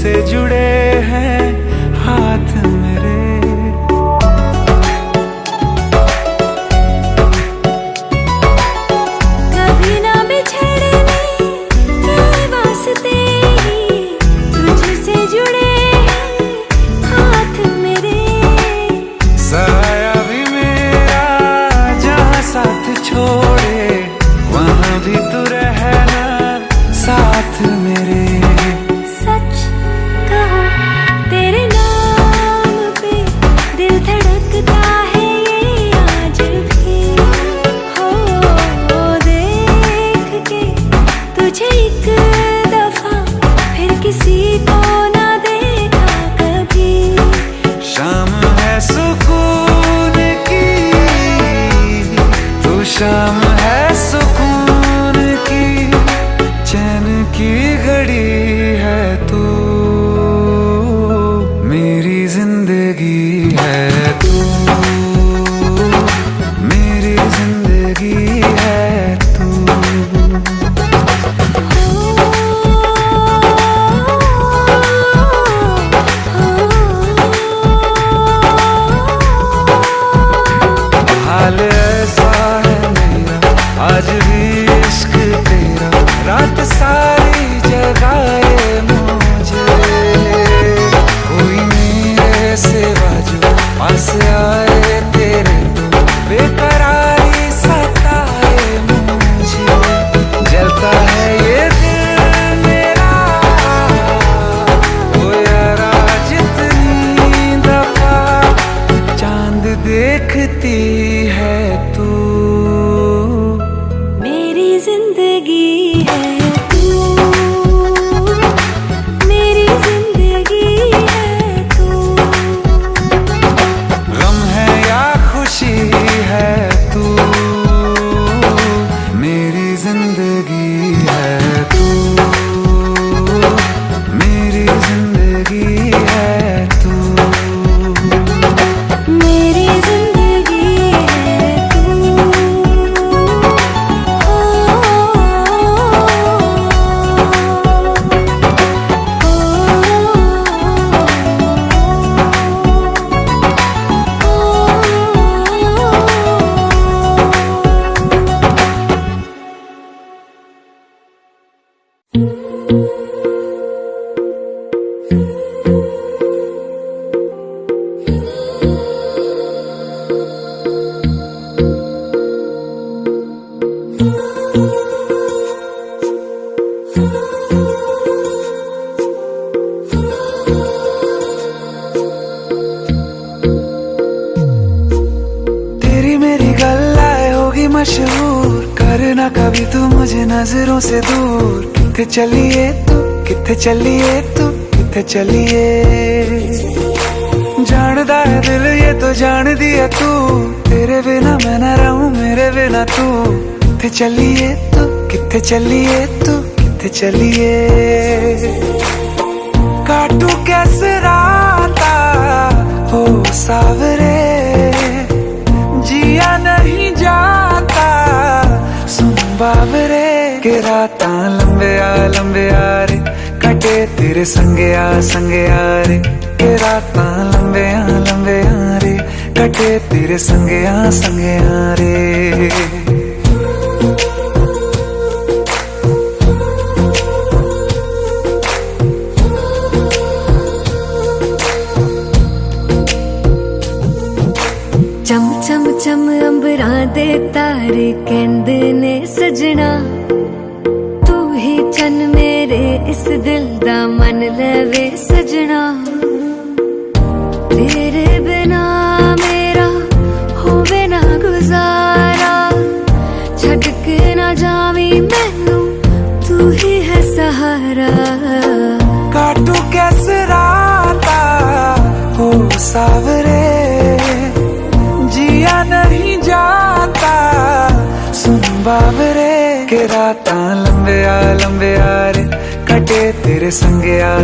तुझसे जुड़े हैं हाथ मेरे। कभी ना बिछड़ने के वास्ते ही तुझसे जुड़े हैं हाथ मेरे। साया भी मेरा जहाँ साथ छोड़े वहाँ भी तू रहना साथ मेरे। सच कहो तेरे नाम पे दिल धड़कता है ये आज भी। हो देख के तुझे एक दफा फिर किसी को ना देखा कभी। शाम है सुकून की, तू शाम है सुकून की, चैन की घड़ी है तू, मेरी जिंदगी है तू, मेरी जिंदगी है तू। हाल ऐसा है मेरा आज भी इश्क तेरा, रात सारी जगाए मुझे। कोई मेरे सिवा जो पास आए तेरे तो बेकरारी सताए मुझे। जलता है ये दिल मेरा ओ यारा जितनी दफा चांद देखती है तू, मेरी जिंदगी है तू, मेरी जिंदगी है तू। गम है या खुशी है तू, मेरी जिंदगी है तू, मेरी जिंदगी है तू, मेरी जिंदगी है तू। तेरी मेरी गल्लाए होगी मशहूर, करना कभी तू मुझे नजरों से दूर। किथे चलिए तू, किथे चलिए तू, किथे चलिए। जानदा है दिल ये तो जान दिया तू, तेरे बिना मैं न रहूं मेरे बिना तू। किथे चलिए तू, किथे चलिए तू, किथे चलिए। काटू कैसे राता हो सावरे, जिया नहीं जाता सुन बाबरे। के रातां लंबे आ रे, कटे तेरे संगे आ रे। के रातां लंबे आ रे, कटे तेरे संगे आ रे। चम चम चम अंबरां दे तारे कहंदे ने सजना, तू ही चन मेरे इस दिल दा मन लवे सजना। तेरे बिना मेरा होवे ना गुजारा, छड़ के ना जावी मैनू तू ही है सहारा। काटू कैसे राता हो सावरे, जिया नहीं जाता सुन बाबरे। के रातां लंबे आ रे, कटे तेरे संगे आ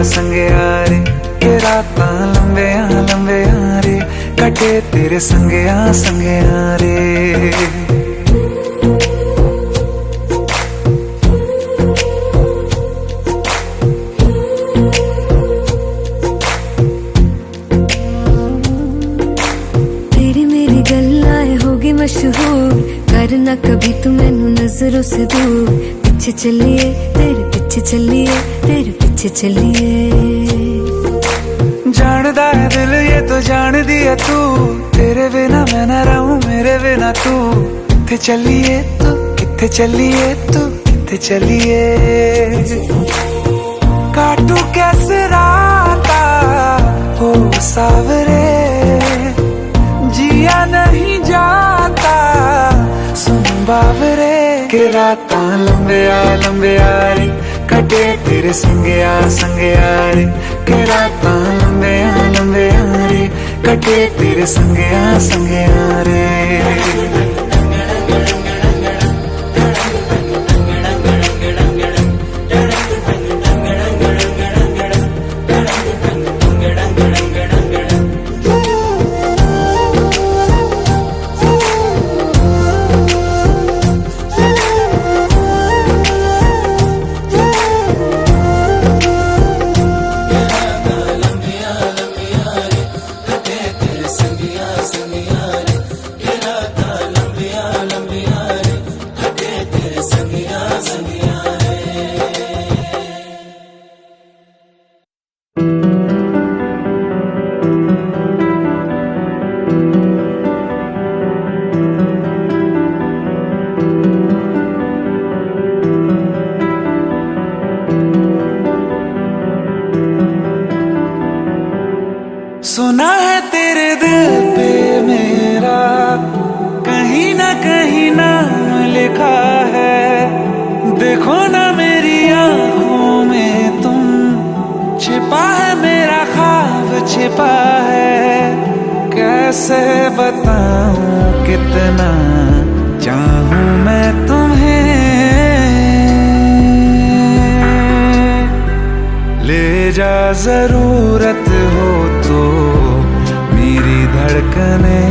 रे। के रातां लंबे आ रे, कटे तेरे संगे आ रे। ना कभी तू मैनू नजरों से दूर, पीछे चलिए तेरे पीछे चलिए तेरे पीछे चलिए। जानदा है दिल ये तो जान दिया तू, तेरे बिना मैं ना रहूं मेरे बिना तू। किथे चलिए तू किथे चलिए तू किथे चलिए। काटू कैसे राता हो सावरे, जिया नहीं जाता सुन बावरे। के राता लंबे आ रे कटे तेरे संगया संगया रे। के राता लंबे आ रे कटे तेरे संगया संगया रे। सुना है तेरे दिल पे मेरा कहीं ना कहीं नाम लिखा है। देखो ना मेरी आंखों में तुम, छिपा है मेरा ख्वाब छिपा है। कैसे बताऊं कितना चाहूं मैं तुम्हें। ले जा जरूरत हो तो मेरी धड़कने,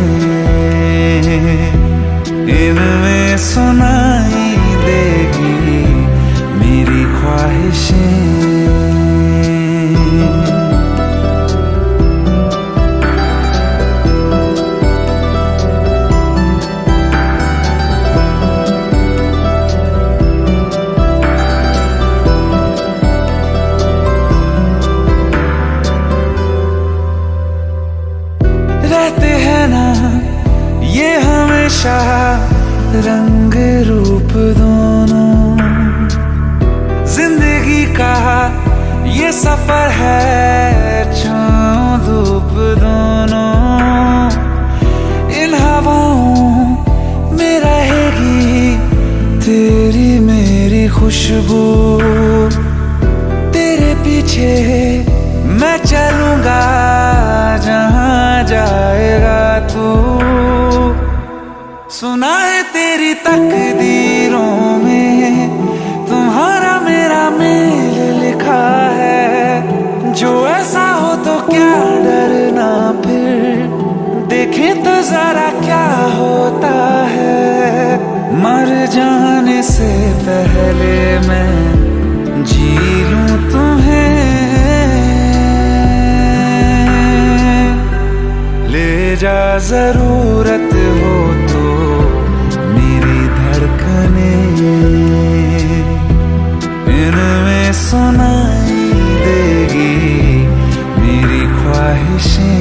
इनमें सुनाई देगी मेरी ख्वाहिशें। रहते हैं ना ये हमेशा रंग रूप दोनों, जिंदगी का ये सफर है छाँव धूप दोनों। इन हवाओं में रहेगी तेरी मेरी खुशबू, तेरे पीछे मैं चलूंगा जहां जाएगा तू। सुना है तेरी तकदीरों में तुम्हारा मेरा मेल लिखा है। जो ऐसा हो तो क्या डरना फिर, देखें तो जरा क्या होता है। मर जाने से पहले मैं जी लूं तुम्हें। ले जा जरूरत हो तो मेरी धड़कने, इनमें सुनाई देगी मेरी ख्वाहिशें।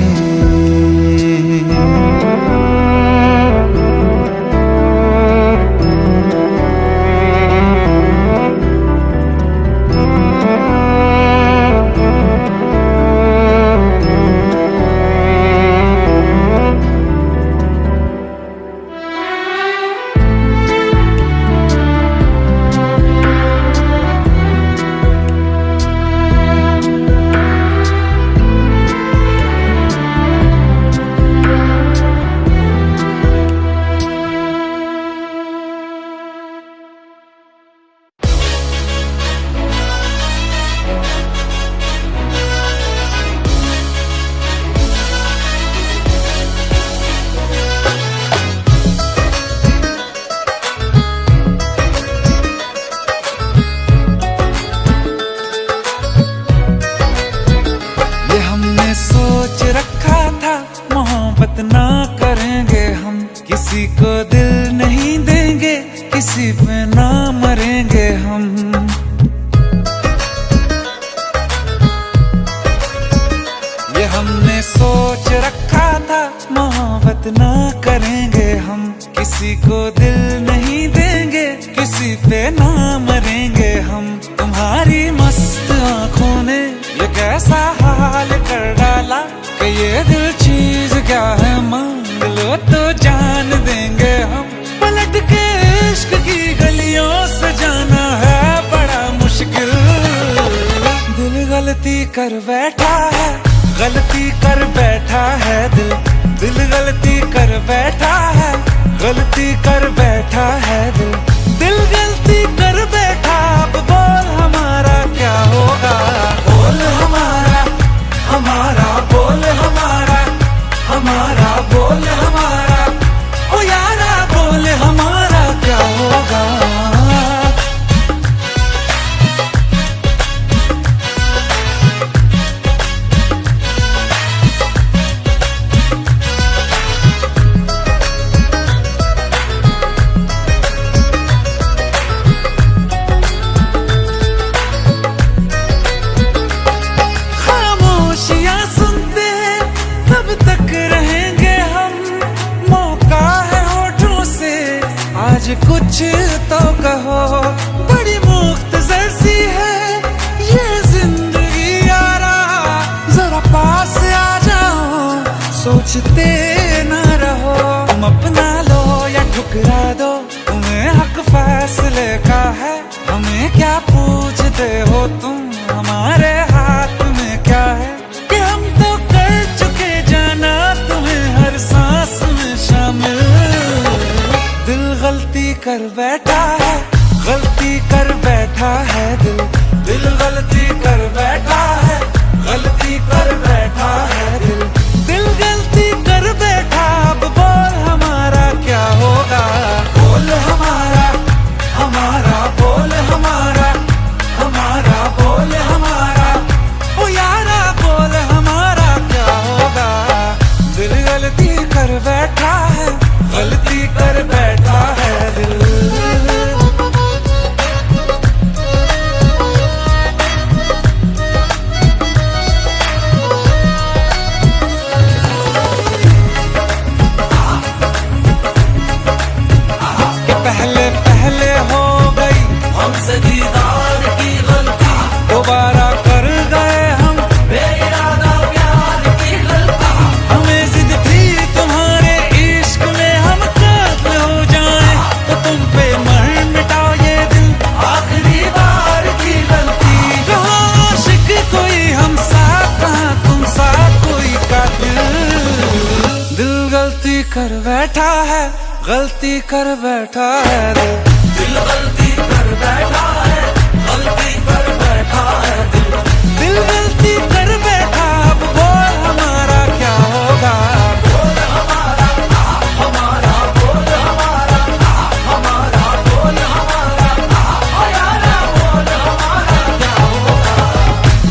सोच रखा था मोहब्बत ना करेंगे हम, किसी को दिल नहीं देंगे, किसी पे ना मरेंगे हम। तुम्हारी मस्त आंखों ने ये कैसा हाल कर डाला कि ये दिल चीज क्या है मांग लो तो जान देंगे हम। पलट के इश्क की गलियों से जाना है बड़ा मुश्किल। दिल गलती कर बैठा है, गलती कर बैठा है दिल, दिल गलती कर बैठा है, गलती कर बैठा है दिल, दिल गलती कर बैठा। अब बोल हमारा क्या होगा, बोल हमारा, हमारा बोल हमारा, हमारा बोल हमारा, ओ यारा बोल हमारा क्या होगा। कुछ तो कहो, बड़ी मुख्तसर सी है ये जिंदगी यारा, जरा पास आ जाओ सोचते ना रहो। तुम अपना लो या ठुकरा दो, तुम्हें हक फैसले का है, हमें क्या पूछते हो तुम, हमारे हाथ में क्या है कि हम तो कर चुके जाना तुम्हें हर सांस में शामिल। दिल गलती कर बैठा है, गलती कर बैठा है दिल, दिल गलती कर बैठा है, गलती कर बैठा है दिल, दिल गलती कर बैठा। अब बोल हमारा क्या होगा, बोल हमारा, हमारा बोल हमारा, हमारा बोल हमारा, ओ यारा बोल हमारा क्या होगा। दिल गलती कर बैठा है, गलती कर बैठा है दिल। कि पहले पहले हो गई हमसे दीदार की गलती, दोबारा कर गए हम बेइरादा प्यार की गलती। हमें जिद थी तुम्हारे इश्क में हम कातिल हो जाएं, तो तुम पे मर मिटाओ ये दिल, आखिरी बार की गलती। कहाँ आशिक कोई हम साथ, कहाँ तुम साथ कोई कातिल। दिल गलती कर बैठा है, गलती कर बैठा है दिल, दिल गलती कर बैठा है, गलती कर बैठा है दिल, दिल गलती कर बैठा। अब बोल हमारा क्या होगा, बोल हमारा, हमारा बोल हमारा, हमारा बोल हमारा, ओ यारा बोल हमारा क्या होगा।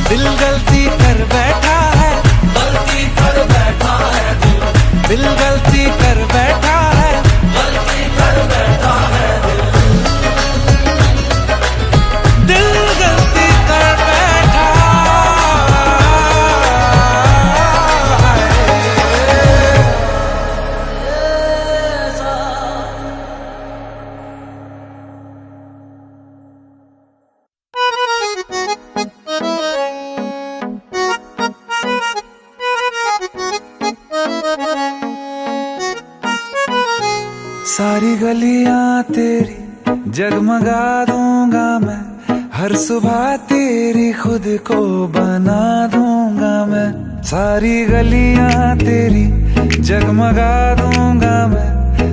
दिल गलती कर बैठा है, गलती कर बैठा है दिल, दिल गलती कर बैठा है, गलती कर बैठा है दिल, दिल गलती कर बैठा सारी गलियां तेरी जगमगा दूंगा मैं, हर सुबह तेरी खुद को बना दूंगा मैं। सारी गलियां तेरी जगमगा दूंगा मैं,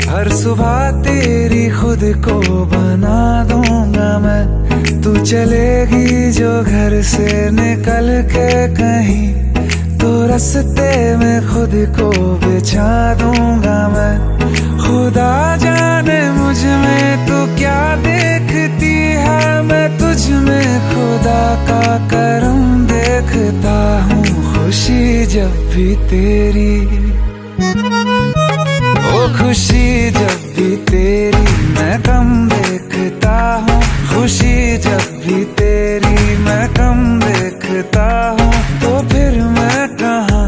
हर सुबह तेरी खुद को बना दूंगा मैं। तू चलेगी जो घर से निकल के कहीं, तो रास्ते में खुद को बिछा दूंगा मैं। खुदा जाने मुझ में तू क्या देखती है, मैं तुझ में खुदा का करम देखता हूँ। खुशी जब भी तेरी, ओ खुशी जब भी तेरी मैं कम देखता हूँ। खुशी जब भी तेरी मैं कम देखता हूँ, तो फिर मैं कहाँ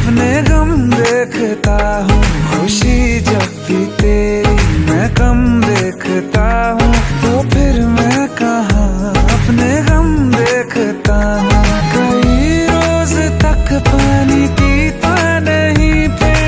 अपने गम देखता हूँ, खुशी जब भी तेरी मैं कम देखता हूँ, तो फिर मैं कहाँ अपने गम देखता हूँ। कई रोज तक पानी पीता नहीं फिर,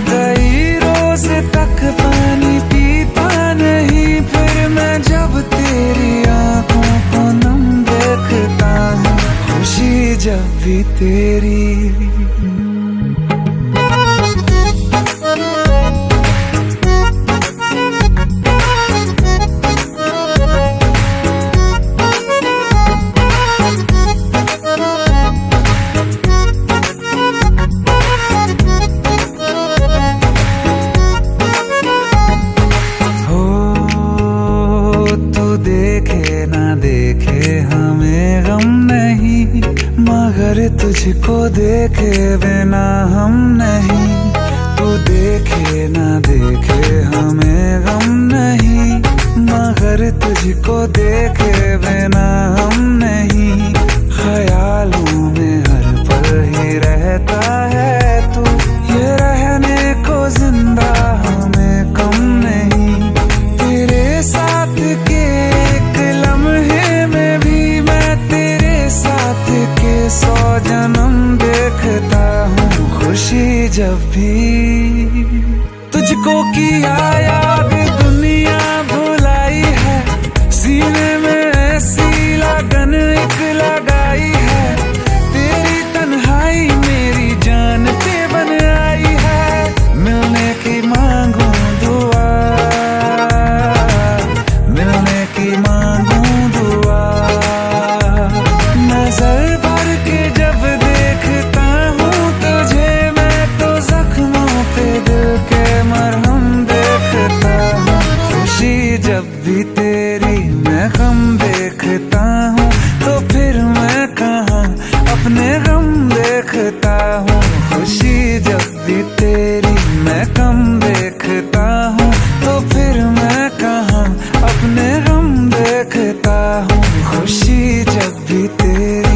कई रोज तक पानी पीता नहीं फिर, मैं जब तेरी आंखों को नम देखता हूँ, खुशी जब भी तेरी। मगर तुझको देखे बिना हम नहीं, तू देखे ना देखे हमें गम नहीं, मगर तुझको देखे बिना हम नहीं। ख्यालों में हर पल ही रहता है तू, ये रहने को जिंदा हमें कम नहीं। तेरे साथ के एक लम्हे में भी मैं तेरे साथ के 100 जन्म देखता हूँ, खुशी जब भी तुझको किया याद दुनिया भुलाई है, सीने में ऐसी लगन एक लगाई है, तेरी तन्हाई मेरी जान पे बन आई है। मिलने की मांगू दुआ, मिलने की मांगू दुआ, नजर भर के जब देखता हूँ तुझे मैं तो जख्मों पे दिल के मरहम देखता हूँ, खुशी जब भी तेरी मैं गम देखता हूँ, तो फिर मैं कहाँ अपने गम देखता हूँ, खुशी जब भी तेरी मैं कम देखता हूँ, तो फिर मैं कहाँ अपने गम देखता हूँ, खुशी जब भी तेरी।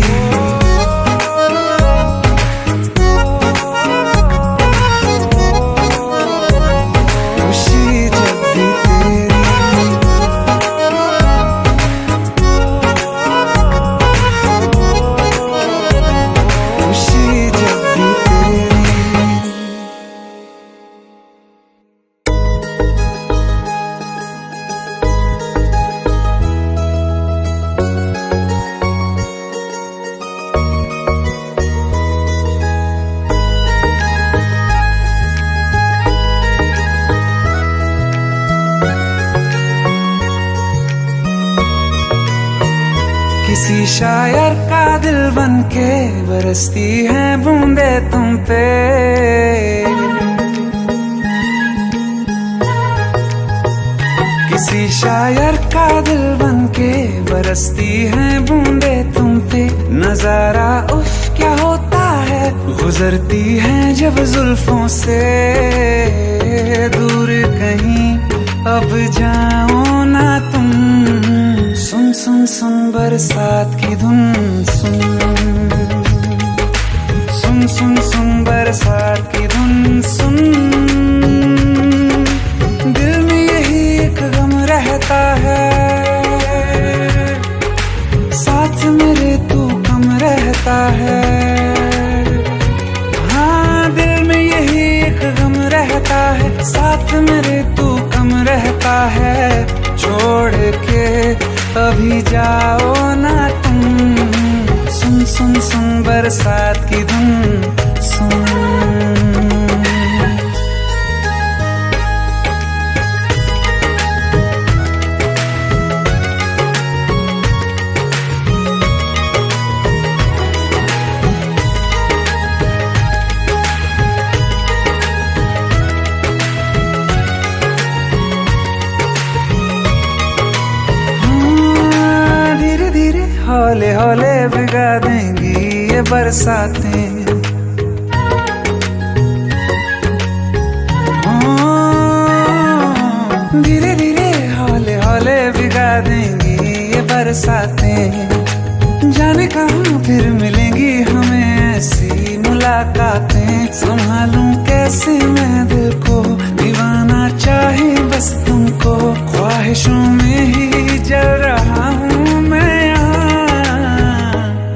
किसी शायर का दिल बनके बरसती है बूंदे तुम पे, किसी शायर का दिल बनके बरसती है बूंदे तुम पे। नजारा उफ क्या होता है, गुजरती है जब जुल्फों से दूर कहीं अब जाओ ना तुम। सुन सुन सुन बरसात की धुन सुन, सुन सुन सुन बरसात की धुन सुन। दिल में यही एक गम रहता है, साथ मेरे तू कम रहता है। हाँ दिल में यही एक गम रहता है, साथ मेरे तू कम रहता है। छोड़ के अभी जाओ ना तुम, सुन सुन सुन बरसात की धुन सुन। हौले हौले भिगा देंगी ये बरसातें, धीरे धीरे हौले हौले भिगा देंगी ये बरसातें। जाने कहाँ फिर मिलेंगी हमें ऐसी मुलाकातें। संभालूं कैसे मैं दिल को, दीवाना चाहे बस तुमको। ख्वाहिशों में ही जल रहा हूँ मैं यहाँ।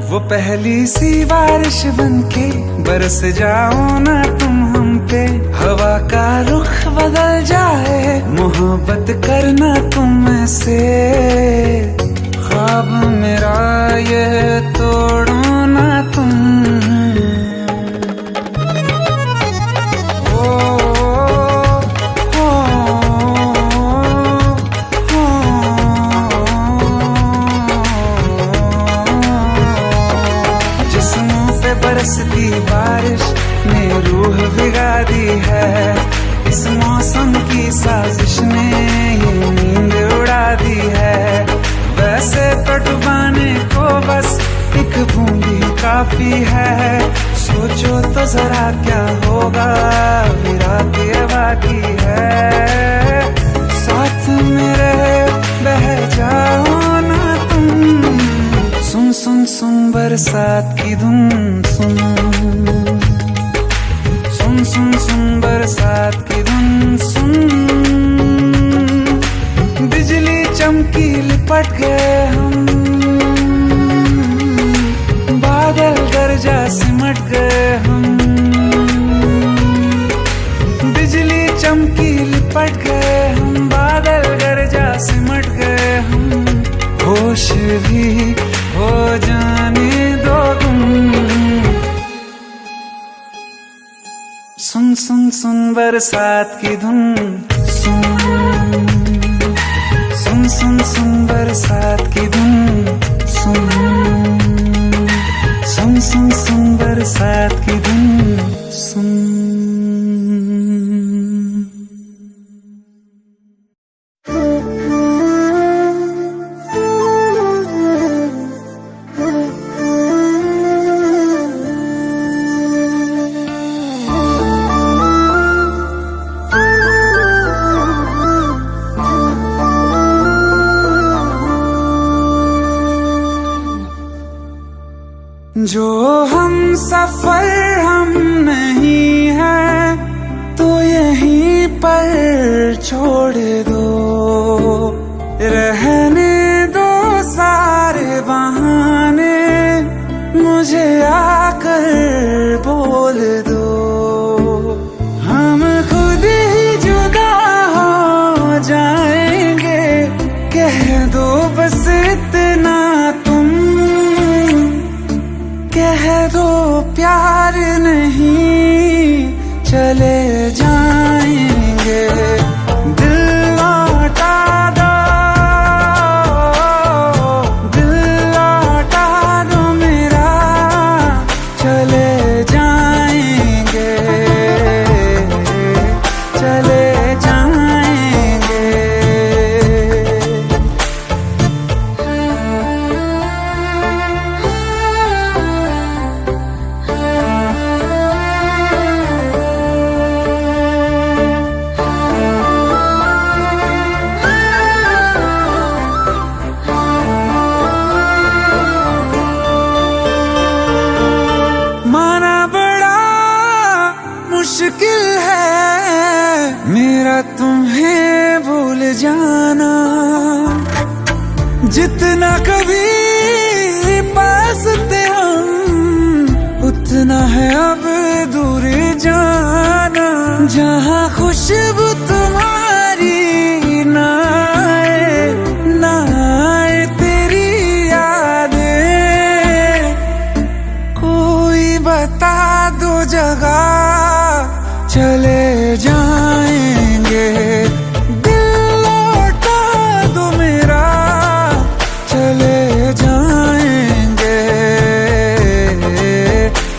वो पहली सी बारिश बनके बरस जाओ ना तुम हम पे। हवा का रुख बदल जाए, मोहब्बत करना तुम ऐसे। ख्वाब मेरा ये तोड़ो ना तुम। ओ, ओ, ओ, जिस्मों पे बरसती बारिश ने रूह भिगा दी है। इस मौसम की साजिश ने ये नींद उड़ा दी है। वैसे तो डुबाने को बस एक बूंदी काफी है। सोचो तो जरा क्या होगा, अभी रात ये बाकी है। साथ मेरे बह जाओ ना तुम। सुन सुन सुन बरसात की धुन सुन। सुन सुन सुन बरसात की धुन सुन। बिजली चमकी लिपट गए हम, बादल गरजा सिमट गए हम। बिजली चमकी लिपट गए हम, बादल गरजा सिमट गए हम। होश भी हो जाने दो तुम। सुन सुन सुन बरसात की धुन सुन। सुन सुन सुन बरसात की धुन सुन। सुन सुन सुन बरसात की धुन सुन। जो हम सफर हम नहीं है तो यहीं पर छोड़ दो। रहने दो सारे बहाने, मुझे आकर बोल दो। हम खुद ही जुदा हो जाएंगे, कह दो बस इतना तुम। कह दो प्यार नहीं चले जाएंगे। दिल लौटा दो, दिल लौटा दो मेरा, चले जाएंगे, चले जाएंगे। मुश्किल है मेरा तुम्हें भूल जाना। जितना कभी पास थे हम, उतना है अब दूर जाना। जहाँ खुशबू तुम्हारी ना आए, ना आए तेरी यादें। कोई बता दो जगह, चले जाएंगे। दिल लौटा दो मेरा, चले जाएंगे,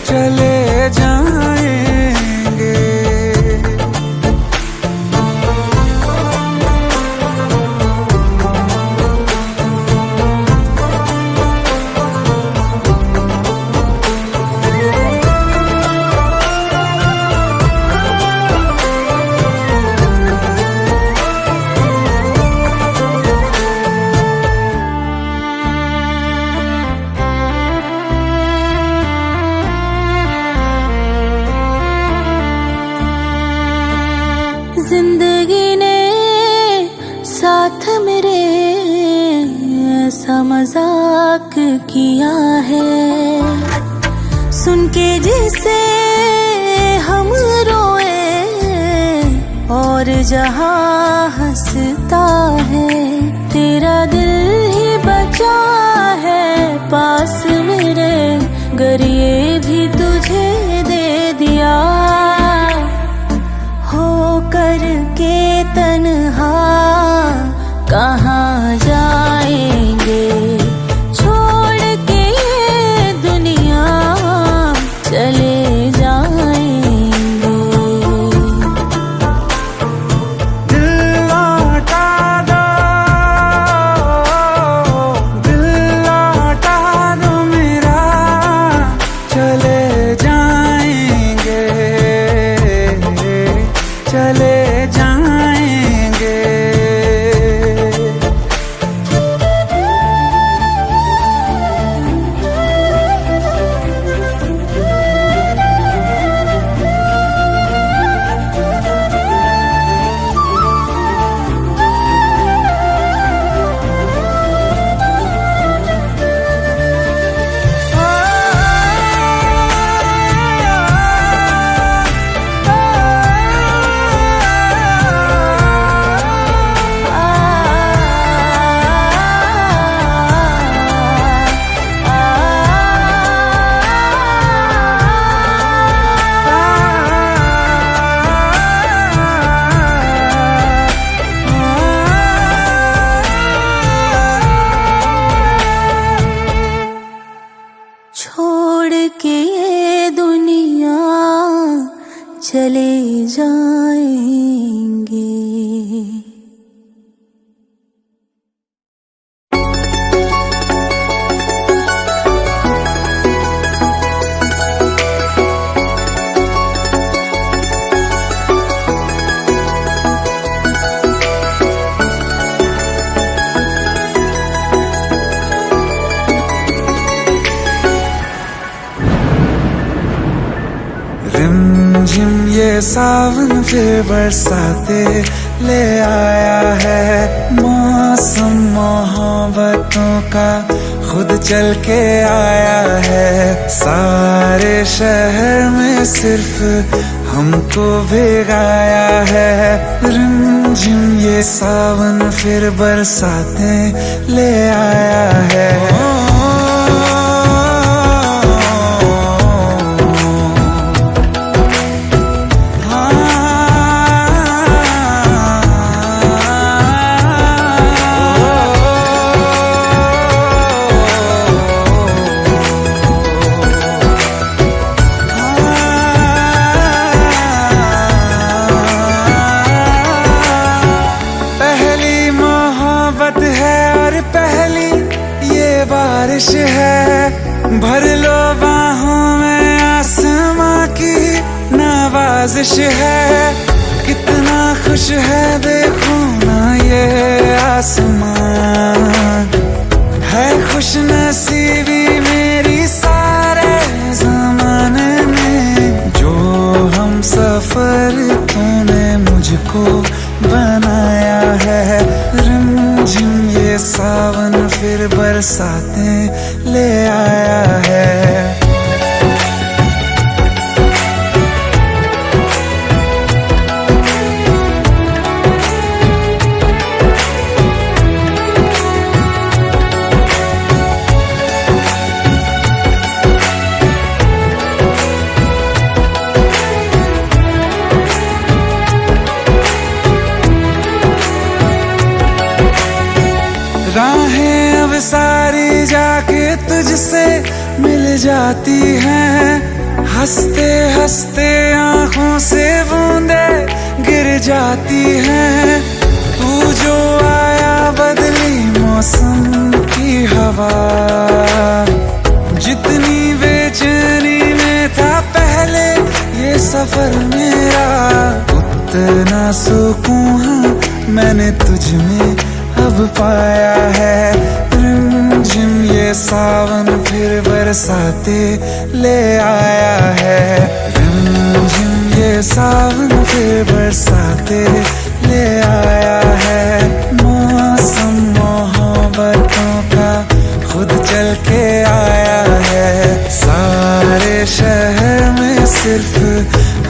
चले जाएंगे। मजाक किया है, सुन के जिसे हम रोए और जहां हंसता है। तेरा दिल ही बचा है पास मेरे, गर ये भी तुझे दे दिया। हो करके तन्हा कहाँ जाएंगे, छोड़ के ये दुनिया चले जाएंगे। दिल लौटा दो, दिल लौटा दो मेरा, चले जाएंगे, चले जाएंगे। छोड़ के ये दुनिया चले जाएंगे। रिमझिम ये सावन फिर बरसाते ले आया है, मौसम मोहब्बतों का खुद चल के आया है। सारे शहर में सिर्फ हमको भिगाया है। रिमझिम ये सावन फिर बरसाते ले आया है। बारिश है, भर लो बाहों में, आसमां की नवाजिश है। कितना खुश है देखो ना ये आसमां, है खुश नसीबी मेरी सारे ज़माने में। जो हम सफर तूने मुझको बनाया है। रिमझिम ये सावन फिर बरसाते ले आया है। राहें अब सारी जाके तुझसे मिल जाती हैं, हंसते हंसते आंखों से बूंदे गिर जाती हैं। तू जो आया बदली मौसम की हवा, जितनी बेचैनी में था पहले ये सफर मेरा, उतना सुकून मैंने तुझ में अब पाया है। रिमझिम ये सावन फिर बरसाते ले आया है। रिमझिम ये सावन फिर बरसाते ले आया है। मौसम मोहब्बतों का खुद चल के आया है। सारे शहर में सिर्फ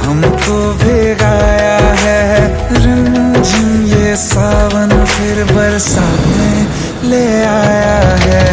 हमको भिगाया है। रिमझिम ये सावन फिर बरसात में ले आया है।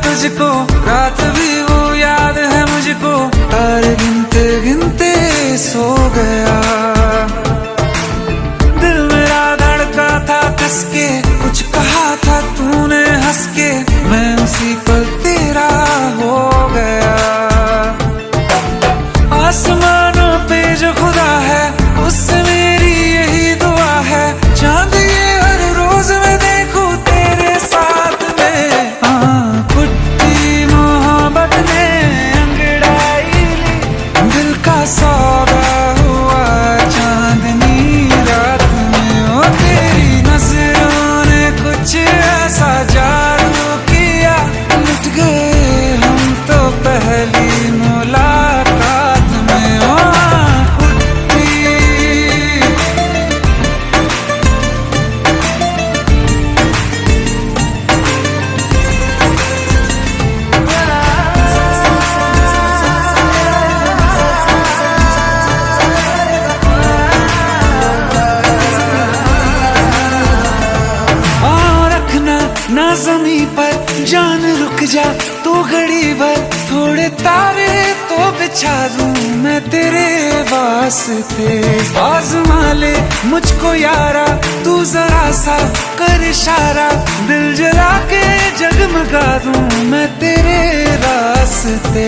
तुझको रात भी वो याद है मुझको, तारे गिनते गिनते सो गया। दिल मेरा धड़का था कसके, कुछ कहा था तूने हंस के, मैं उसी पल तेरा हो गया। आसमानों पे जो खुदा है उससे मेरी यही दुआ है, चांद ये हर रोज मैं देखूं तेरे साथ में। सौदा हुआ चांदनी रात में, ओ तेरी नजरों ने कुछ ऐसा जादू किया, लुट गए हम तो पहली मुलाकात में। ओ ना ज़मीं पर जान रुक जा तू घड़ी भर, थोड़े तारे तो बिछा दूं मैं तेरे वास्ते। आज़मा ले मुझको यारा तू जरा सा कर इशारा, दिल जला के जगमगा दूं मैं तेरे रास्ते।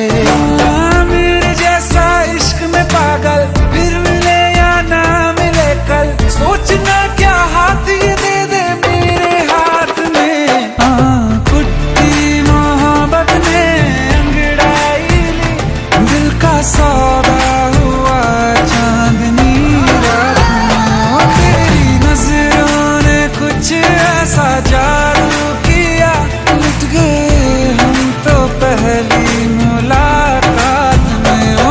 मेरे जैसा इश्क में पागल फिर मिले या ना मिले कल, सोचना क्या हाथ ये दे दे मेरे हाथ में। कुट्टी मोहब्बत ने अंगड़ाई ली, दिल का सौदा हुआ चांदनी रात में, ओ तेरी नजरों ने कुछ ऐसा जादू किया, लुट गए हम तो पहली मुलाकात में। ओ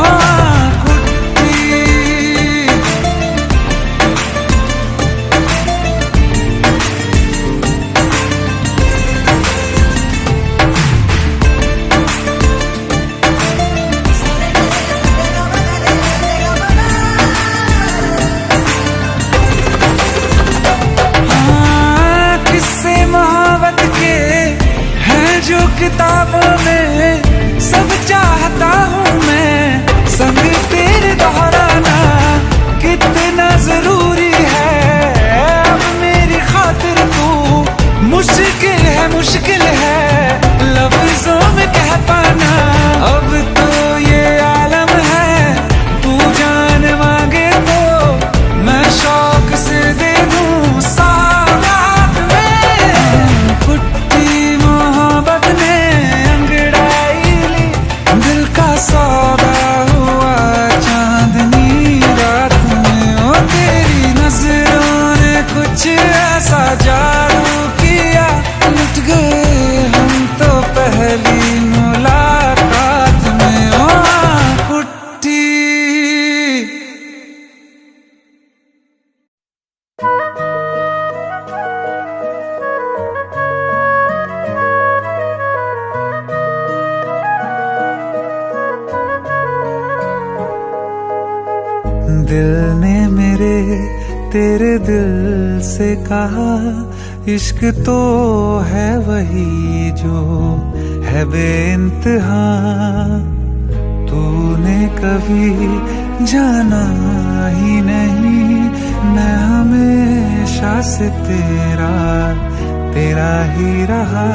जो किताबों में सब चाहता हूँ मैं, संग तेरे दोहराना कितना जरूरी है। अब मेरी खातिर तू मुश्किल है लफ्जों में कह पाना। अब तो ये आलम है तू जान मांगे तो मैं शौक से दे दूँ साथ में। कुट्टी मोहब्बत ने अंगड़ाई ली, दिल का सौदा हुआ चांदनी रात में, ओ तेरी नजरों ने कुछ ऐसा जादू किया, लुट गए हम तो पहली मुलाकात में। ओ कुट्टी दिल ने मेरे तेरे दिल से कहा, इश्क तो है वही जो है बेइंतहा। तूने कभी जाना ही नहीं मैं हमेशा से तेरा तेरा ही रहा,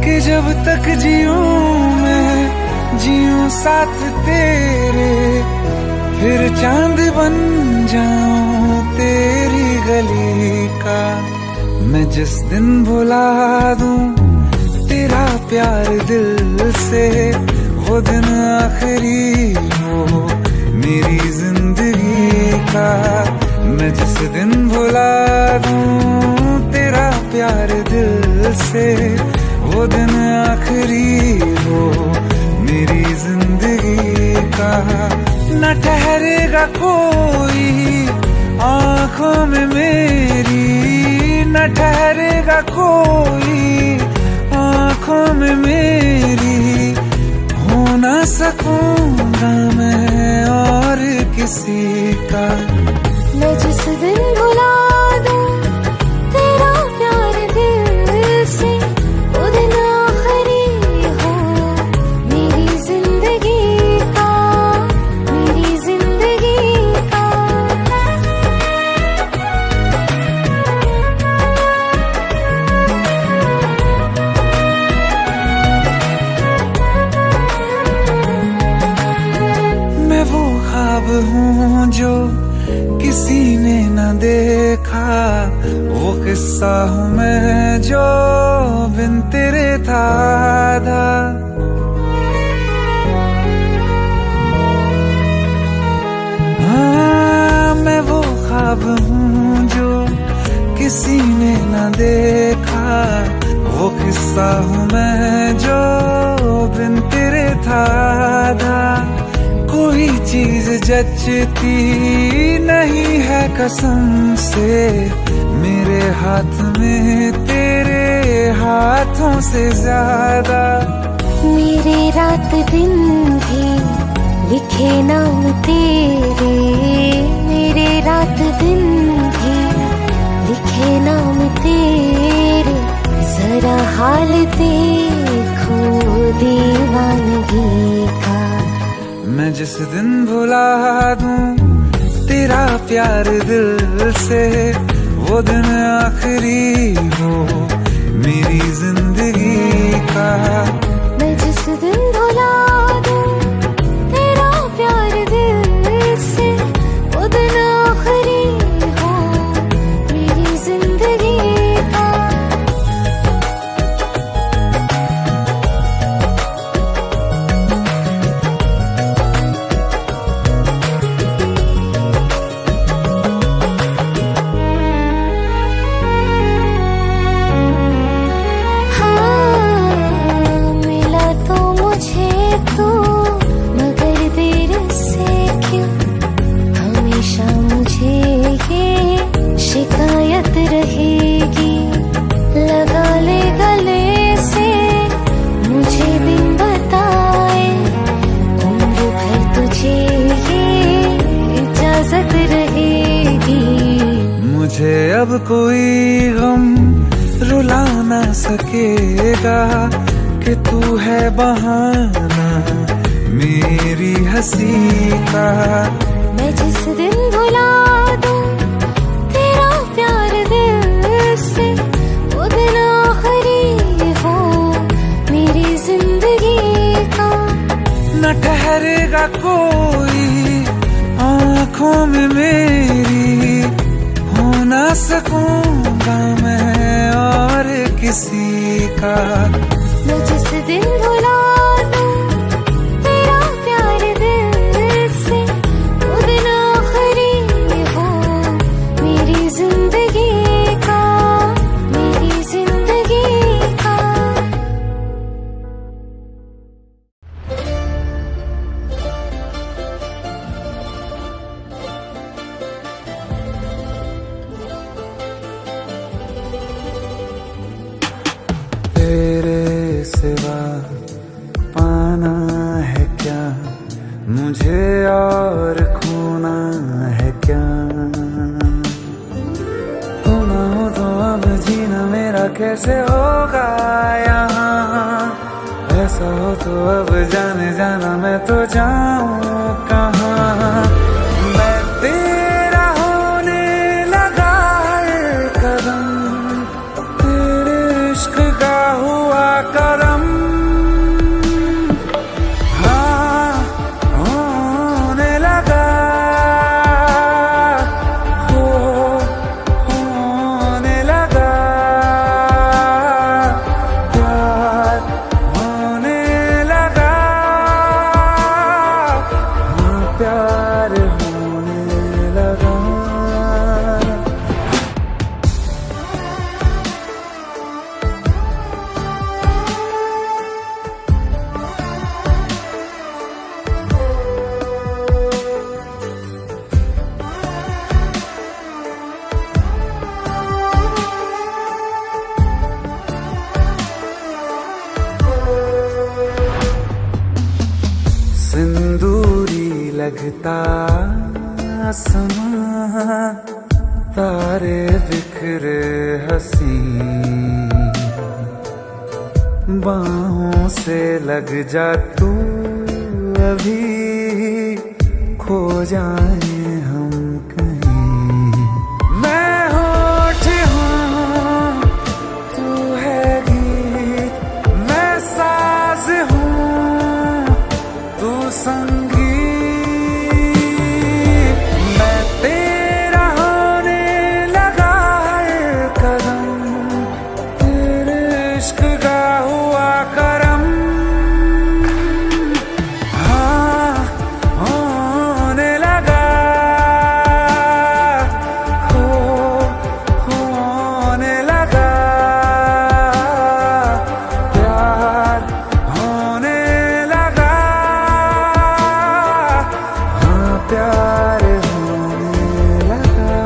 कि जब तक जीऊं मैं जीऊं साथ तेरे, फिर चांद बन जाऊं तेरी गली का। मैं जिस दिन भुला दूं तेरा प्यार दिल से, वो दिन आखिरी हो मेरी जिंदगी का। मैं जिस दिन भुला दूं तेरा प्यार दिल से, वो दिन आखिरी हो मेरी जिंदगी का। न ठहरेगा कोई आंखों में मेरी, न ठहरेगा कोई आंखों में मेरी, हो ना सकूंगा मैं और किसी का। मैं जिस दिन भुला दूं तेरा प्यार दिल से, वो दिन आखिरी हो मेरी जिंदगी का, मेरी जिंदगी का। मैं वो ख्वाब हूँ जो किसी ने न देखा, वो किस्सा हूँ मैं जो बिन तेरे था आधा। हाँ, मैं वो ख्वाब हूँ जो किसी ने न देखा, वो किस्सा हूँ मैं जो बिन तेरे था आधा। कोई चीज जचती नहीं है कसम से मेरे हाथ में तेरे हाथों से ज्यादा। मेरे रात दिन भी लिखे नाम तेरे, मेरे रात दिन भी लिखे नाम तेरे। जरा हाल देखो दीवानगी का। मैं जिस दिन भुला दूं तेरा प्यार दिल से, वो दिन आखिरी हो मेरी जिंदगी का। मैं जिस दिन भुला दूं तेरा प्यार दिल से, वो दिन आखिरी हो मेरी जिंदगी का। रहेगी लगा ले गले से मुझे बिन बताए, उम्र भर तुझे ये इजाजत रहेगी। मुझे अब कोई गम रुला ना सकेगा, कि तू है बहाना मेरी हंसी का। मैं जिस दिन भुला दूं तेरा प्यार दिल से, वो दिन आखिरी हो मेरी जिंदगी का। न ठहरेगा कोई आंखों में मेरी, हो ना सकूंगा मैं और किसी का। मैं जिस दिन भुला दूं तेरा प्यार दिल से, वो दिन आखिरी हो मेरी जिंदगी का, मेरी जिंदगी का। तेरे सिवा पाना है क्या मुझे, और खोना है क्या। तुम ना हो तो अब जीना मेरा कैसे होगा यहाँ। ऐसा हो तो अब जाने जाना मैं तो जाऊँ कहाँ। मैं तेरा हो गिरता आसमां, तारे बिखरे हंसी, बाहों से लग जा तू अभी, खो जाए हम कहीं। मैं होठ हूँ तू है गीत, मैं साज हूँ तू संगीत, मैं तेरा होने लगा है कदम, तेरे इश्क का हुआ करम। हाँ होने लगा, होने लगा, प्यार होने लगा, हाँ प्यार होने लगा।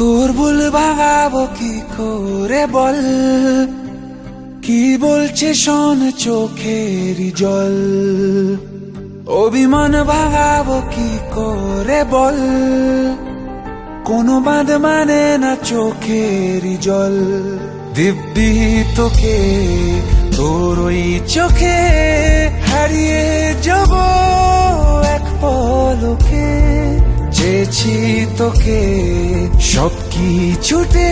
তোর ভুল ভাঙাবো কি করে বল, কি বলছে শোন চোখেরই জল, অভিমান ভাঙাবো কি করে বল, কোনো বাঁধ মানে না চোখেরই জল। দিব্যি তোকে তোর ওই চোখে হারিয়ে যাব এক পলকে, চেয়েছি তোকে সব কিছুতে,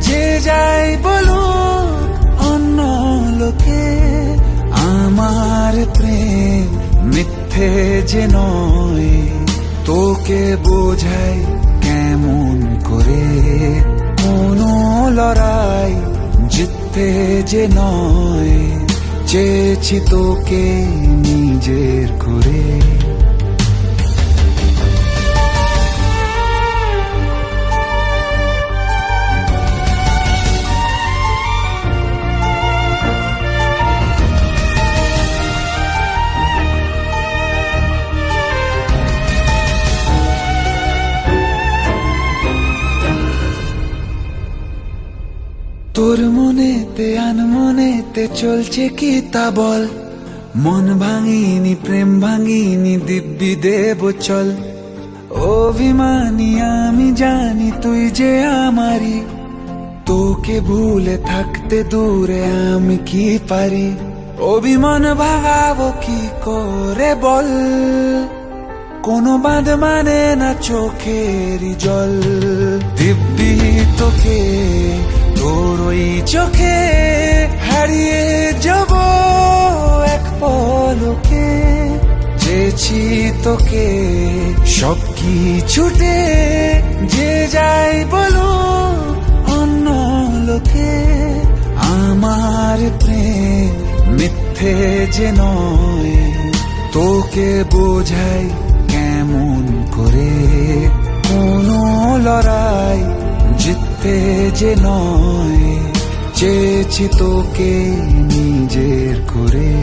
যে যাই বলুক অন্য লোকে, আমার প্রেম মিথ্যে যে নয়, তোকে বোঝাই কেমন করে, কোনো লড়াই জিততে যে নয়, চেয়েছি তোকে নিজের করে। তোর মনেতে আনমনেতে চলছে কি তা বল, মন ভাঙিনি প্রেম ভাঙিনি দিব্যি দেব চল, অভিমানী আমি জানি তুই যে আমারই, তোকে ভুলে থাকতে দূরে আমি কি পারি, অভিমান ভাঙাবো কি করে বল, কোনো বাঁধ মানে না চোখেরই জল। দিব্যি তোকে তোর ওই চোখে হারিয়ে যাব এক পলকে, চেয়েছি তোকে সব কিছুতে, যে যাই বলুক অন্য লোকে, আমার প্রেম মিথ্যে যে নয়, তোকে বোঝাই কেমন করে, কোনো লড়াই জিততে যে নয়, চেয়েছি তোকে নিজের করে।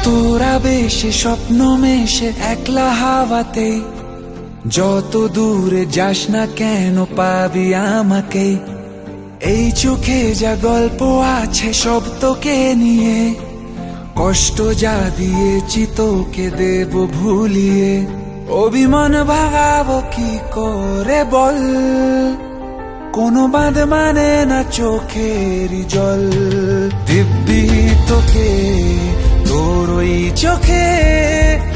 তোরা বেশি স্বপ্ন মেশে একলা হাওয়াতে, যত দূরে যাস না কেন পাবি আমাকে, এই চোখে যা গল্প আছে সব তোকে নিয়ে, কষ্ট যা দিয়েছি তোকে দেব ভুলিয়ে, অভিমান ভাঙাবো কি করে বল, কোনো বাঁধ মানে না চোখেরই জল। দিব্যি তোকে তোর ওই চোখে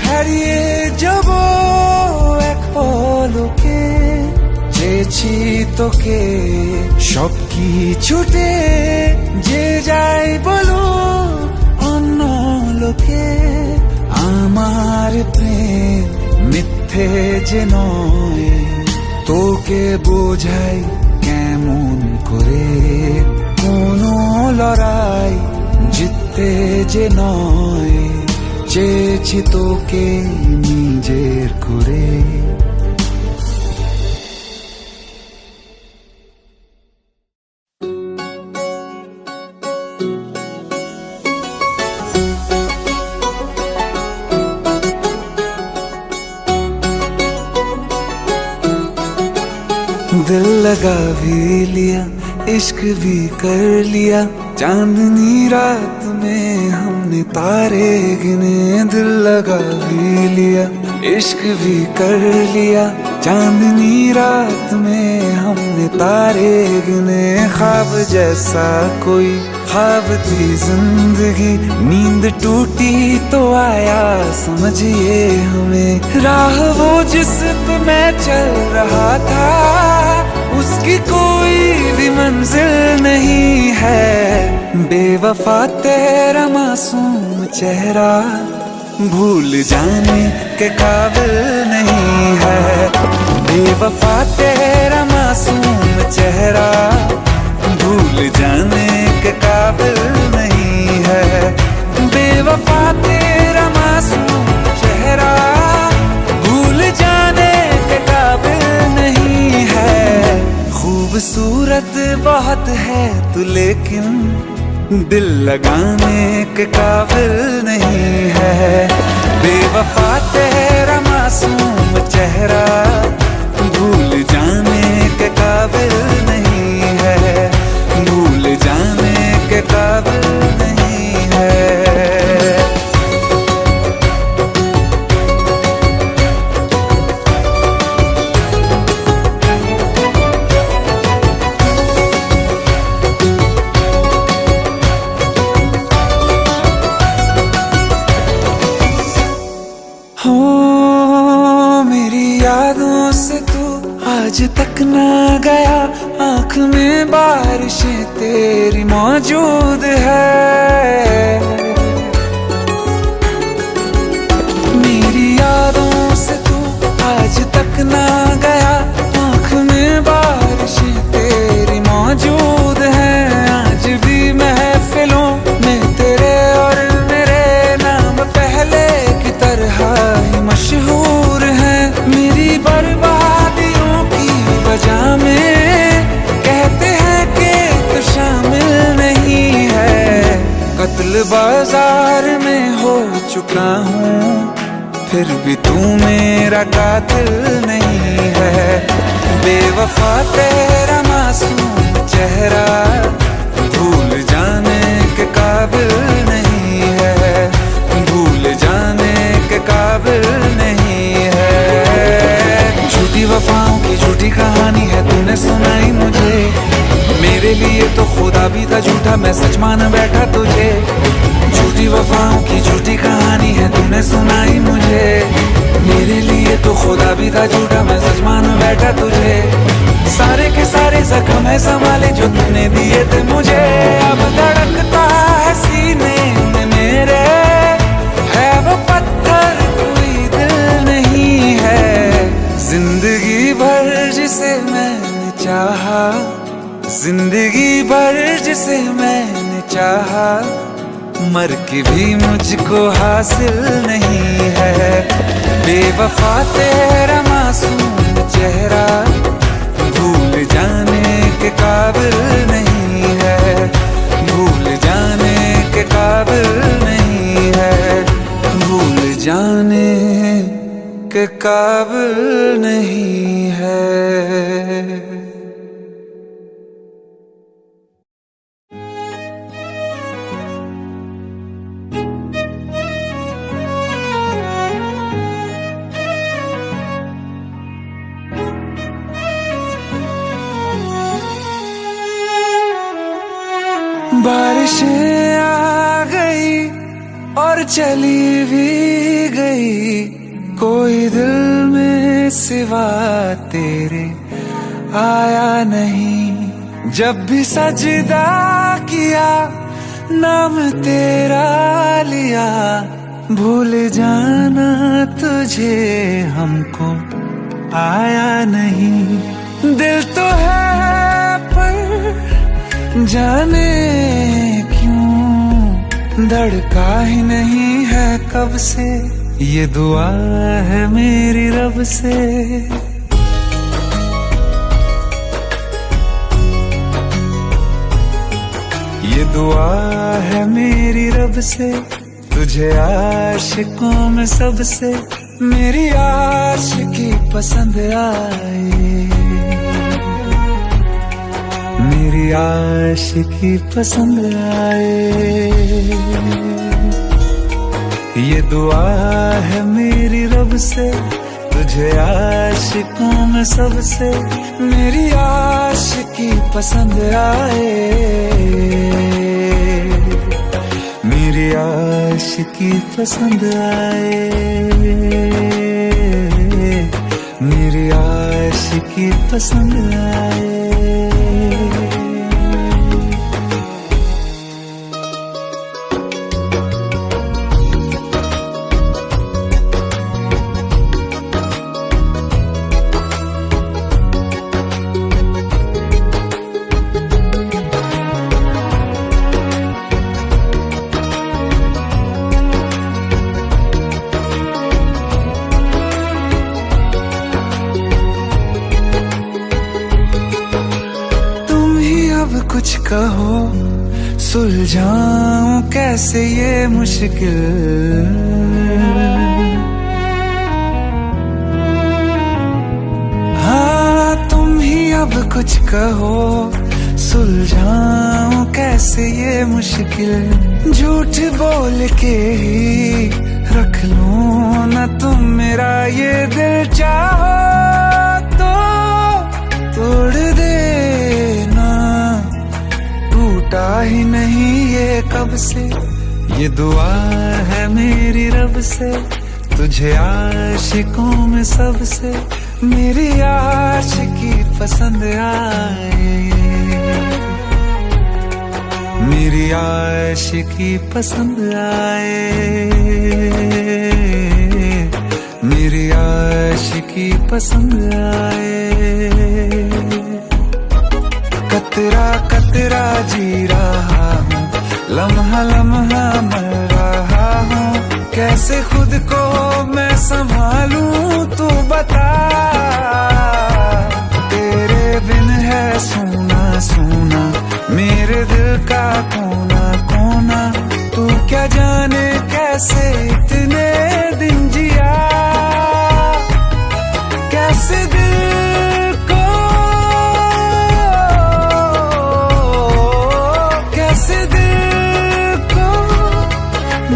হারিয়ে যাব এক পলকে চেয়েছি তোকে সব কিছুতে যে যাই বলো অন্য লোকে আমার প্রেম মিথ্যে যে নয় তোকে বোঝাই কেমন করে কোনো লড়াই জিততে যে নয় চেয়েছি তোকে নিজের করে दिल लगा भी लिया इश्क भी कर लिया चांदनी रात में हमने तारे गिने दिल लगा भी लिया इश्क भी कर लिया चांदनी रात में हमने तारे गिने ख्वाब जैसा कोई ख्वाब थी जिंदगी नींद टूटी तो आया समझिए हमें राह वो जिस पे मैं चल रहा था उसकी कोई भी मंजिल नहीं है बेवफा तेरा मासूम चेहरा भूल जाने के काबिल नहीं है बेवफा तेरा मासूम चेहरा भूल जाने के काबिल नहीं है बेवफा तेरा मासूम चेहरा भूल जाने के काबिल नहीं है खूबसूरत बहुत है तू लेकिन दिल लगाने के काबिल नहीं है बेवफा तेरा मासूम चेहरा भूल जाने के काबिल नहीं है भूल जाने के काबिल नहीं है हो मेरी यादों से तू आज तक ना गया आँख में बारिशें तेरी मौजूद है मेरी यादों से तू आज तक ना गया आँख में बारिशें तेरी मौजूद है आज भी महफिलों में तेरे और मेरे नाम पहले की तरह ही मशहूर है मेरी बर्बादियों की वजह में कहते हैं कि तू शामिल नहीं है कत्ल बाजार में हो चुका हूँ फिर भी तू मेरा कातिल नहीं है बेवफा तेरा मासूम चेहरा भूल जाने के काबिल नहीं है भूल जाने के काबिल नहीं है झूठी वफाओं की झूठी कहानी है तूने सुनाई मुझे मेरे लिए तो खुदा भी था झूठा मैं सच मान बैठा तुझे झूठी वफाओं की झूठी कहानी है तूने सुनाई मुझे मेरे लिए तो खुदा भी था झूठा मैं सच मान बैठा तुझे सारे के सारे जख्म है संभाले जो तूने दिए थे मुझे अब धड़कता है सीने में मेरे है वो पत्थर कोई दिल नहीं है जिंदगी भर जिसे मैंने चाहा जिंदगी भर जिसे मैंने चाहा मर के भी मुझको हासिल नहीं है बेवफा तेरा मासूम चेहरा भूल जाने के काबिल नहीं है भूल जाने के काबिल नहीं है भूल जाने के काबिल नहीं है बारिशें आ गई और चली भी गई कोई दिल में सिवा तेरे आया नहीं। जब भी सजदा किया नाम तेरा लिया, भूल जाना तुझे हमको आया नहीं। दिल तो है पर जाने क्यों धड़का ही नहीं है कब से, ये दुआ है मेरी रब से। ये दुआ है मेरी रब से, तुझे आशिकों में सबसे मेरी आशिकी पसंद आए, मेरी आशिकी पसंद आए। ये दुआ है मेरी रब से, तुझे आशिकों में सबसे मेरी आशिकी पसंद आए, मेरी आशिकी पसंद आए, मेरी आशिकी पसंद आए। कुछ कहो सुलझाऊं कैसे ये मुश्किल, हाँ तुम ही अब कुछ कहो सुलझाऊं कैसे ये मुश्किल। झूठ बोल के ही रख लूं ना तुम मेरा ये दिल, चाहो तो तोड़ देना, टूटा ही नहीं ये कब से। ये दुआ है मेरी रब से, तुझे आशिकों में सबसे मेरी आशिकी पसंद आए, मेरी आशिकी पसंद आए, मेरी आशिकी पसंद आए। कतरा कतरा जी रहा हूँ, लम्हा लम्हा मर रहा हूँ, कैसे खुद को मैं संभालूं तू बता। तेरे बिन है सूना सूना मेरे दिल का कोना कोना, तू क्या जाने कैसे इतने दिन जिया, कैसे दिल को कैसे दिल को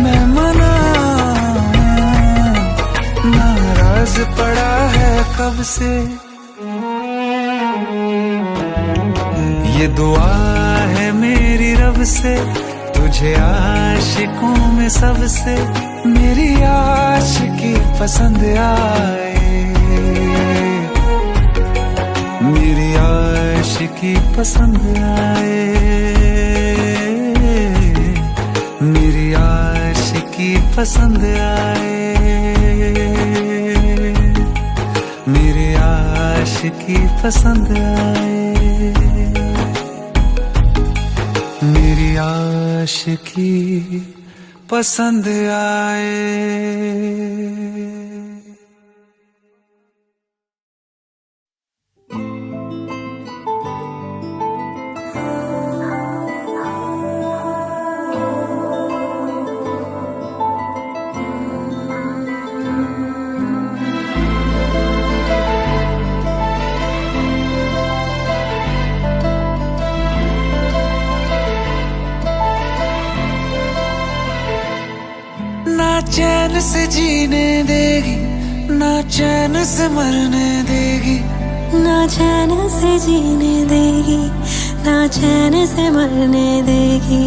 मैं मनाऊं, नाराज पड़ा है कब से। ये दुआ है मेरी रब से, तुझे आशिकों में सबसे मेरी आशिकी पसंद आए, मेरी आशिकी पसंद आए, मेरी आशिकी पसंद आए, मेरी आशिकी पसंद आए, मेरी आशिकी पसंद आए। ना चैन से जीने देगी, ना चैन से मरने देगी, ना चैन से जीने देगी, ना चैन से मरने देगी।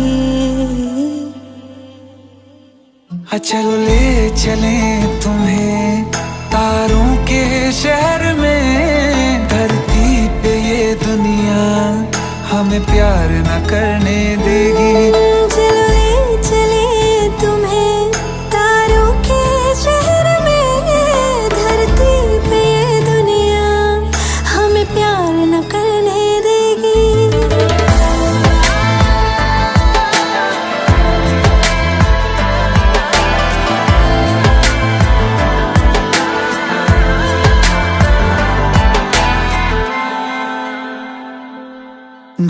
चलो ले चले तुम्हें तारों के शहर में, धरती पे ये दुनिया हमें प्यार न करने देगी। चलो ले चले तुम्हें तारों के शहर में, धरती पे ये दुनिया हमें प्यार न करने देगी।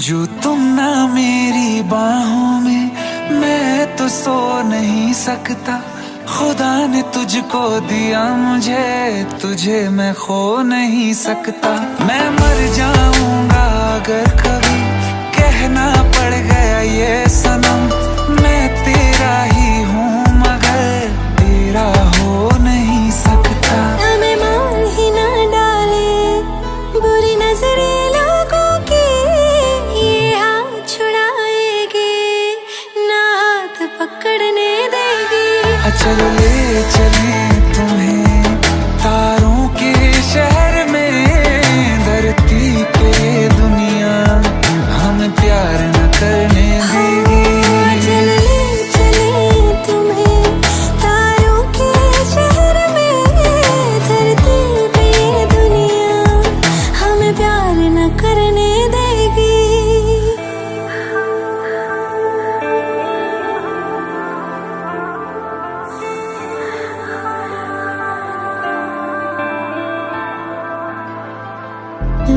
जो तुम ना मेरी बाहों में, मैं तो सो नहीं सकता। खुदा ने तुझको दिया मुझे, तुझे मैं खो नहीं सकता। मैं मर जाऊंगा अगर कभी कहना पड़ गया ये सनम, मैं तेरा ही हूँ मगर तेरा हो नहीं सकता। हमें मार ही ना डाले बुरी नजरें लोगों की, ये हाथ छुड़ाएगी ना हाथ पकड़ने देगी। चलो ले चले तुम्हें तारों के शहर में, धरती पे दुनिया हमें प्यार न करने देगी। चलो ले चले तुम्हें तारों के शहर में, धरती पे दुनिया हमें प्यार न करने देगी।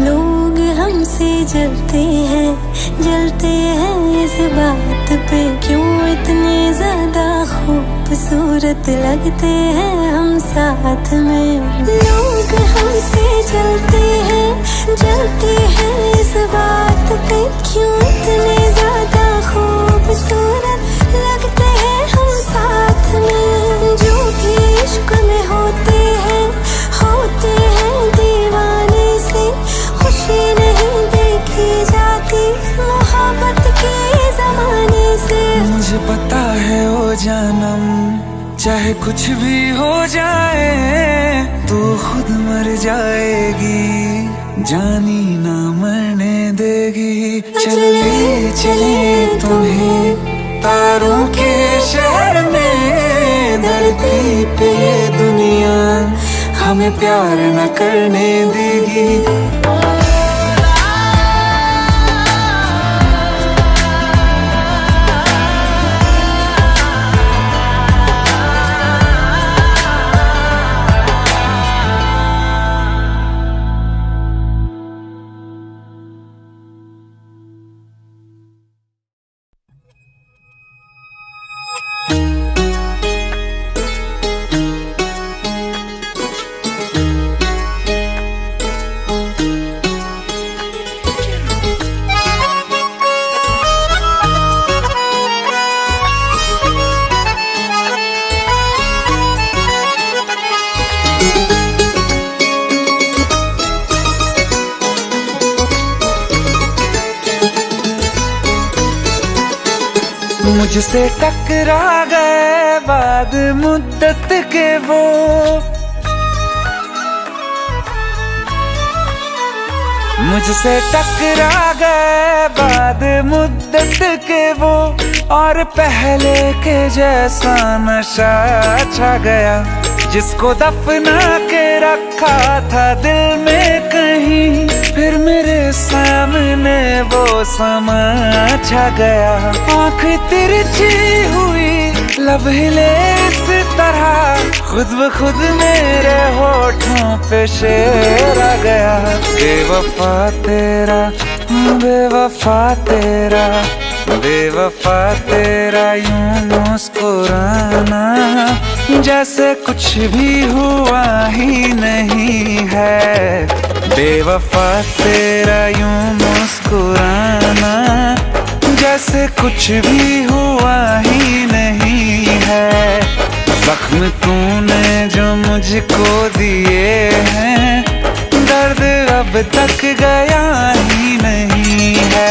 लोग हमसे जलते हैं इस बात पे, क्यों इतने ज्यादा खूबसूरत लगते हैं हम साथ में। लोग हमसे जलते हैं इस बात पे, क्यों इतने ज्यादा खूबसूरत लगते हैं हम साथ में। जो भी इश्क में होते हैं दीवाने से, खुशी नहीं देखी जाती मोहब्बत के जमाने से। मुझे पता है ओ जानम, चाहे कुछ भी हो जाए तू खुद मर जाएगी, जानी ना मरने देगी। चले चले तुम्हें तारों के शहर में, धरती पे ये दुनिया हमें प्यार न करने देगी। मुझसे टकरा गए बाद मुद्दत के वो, मुझसे टकरा गए बाद मुद्दत के वो, और पहले के जैसा नशा छा गया। जिसको दफना के रखा था दिल में कहीं, फिर मेरे सामने वो समा छा गया। आँख तिरछी हुई, लब हिले इस तरह, खुद ब खुद मेरे होठों पे शेर आ गया। बेवफा तेरा, बेवफा तेरा, बेवफा तेरा यूं मुस्कुराना, जैसे कुछ भी हुआ ही नहीं है। बेवफा तेरा यूं मुस्कुराना, जैसे कुछ भी हुआ ही नहीं है। जख्म तूने जो मुझको दिए हैं, दर्द अब तक गया ही नहीं है।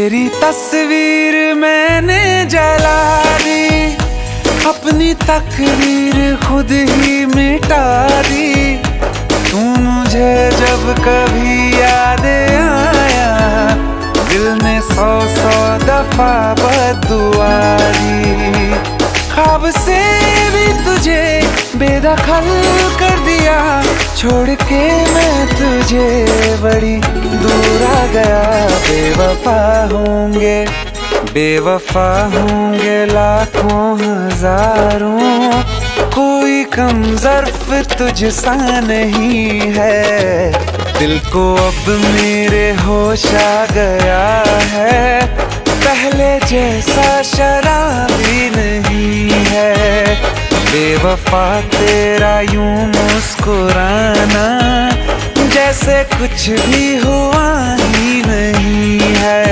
तेरी तस्वीर मैंने जला दी, अपनी तकदीर खुद ही मिटा दी। तू मुझे जब कभी याद आया, दिल ने 100 दफा बद्दुआ दी। ख्वाब से भी तुझे बेदखल कर दिया, छोड़ के मैं तुझे बड़ी दूर आ गया। बेवफा होंगे लाखों हजारों, कोई कम ज़र्फ तुझसा नहीं है। दिल को अब मेरे होश आ गया है, पहले जैसा शराबी नहीं है। बेवफा तेरा यूं मुस्कुराना, जैसे कुछ भी हुआ ही नहीं है।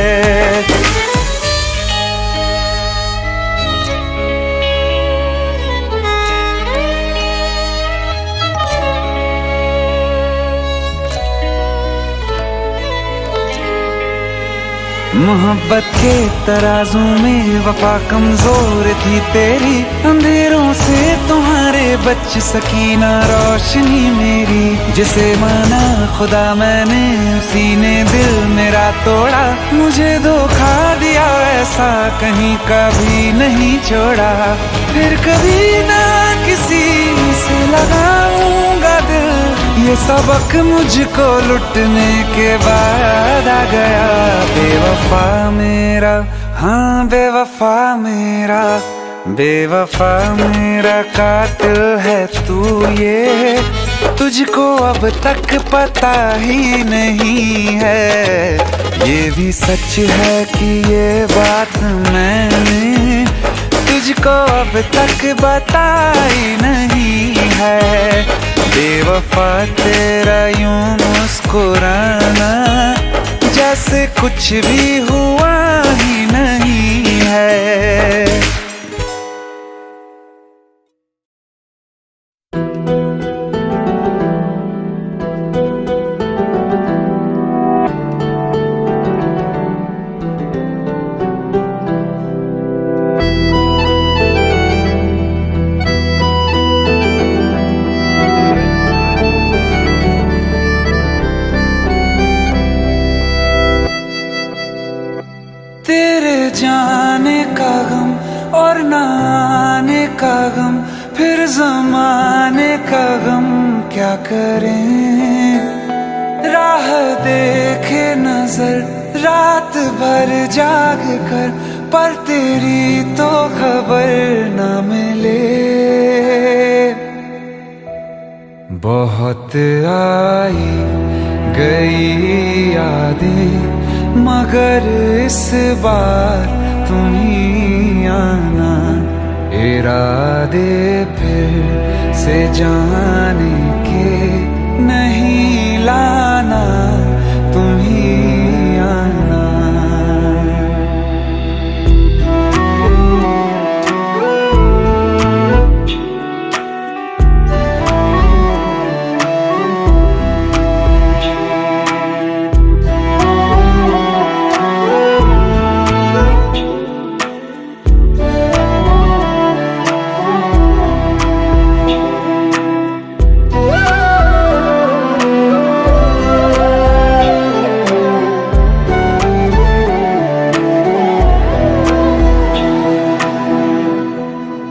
मोहब्बत के तराजू में वफा कमजोर थी तेरी, अंधेरों से तुम्हारे बच सकी ना रोशनी मेरी। जिसे माना खुदा मैंने, उसी ने दिल मेरा तोड़ा। मुझे धोखा दिया ऐसा कहीं कभी नहीं छोड़ा, फिर कभी ना किसी से लगाऊंगा दिल। ये सबक मुझको लुटने के बाद आ गया। बेवफा मेरा, हाँ बेवफा मेरा, बेवफा मेरा कातिल है तू। ये तुझको अब तक पता ही नहीं है। ये भी सच है कि ये बात मैंने तुझको अब तक बताई नहीं है। बेवफा तेरा यूं मुस्कुराना, जैसे कुछ भी हुआ ही नहीं है। जाने का गम और ना आने का गम, फिर जमाने का गम क्या करें। राह देखे नजर रात भर जाग कर, पर तेरी तो खबर न मिले। बहुत आई गई यादें, मगर इस बार तुम ही आना। इरादे फिर से जाने के नहीं लाना, तुम ही आना।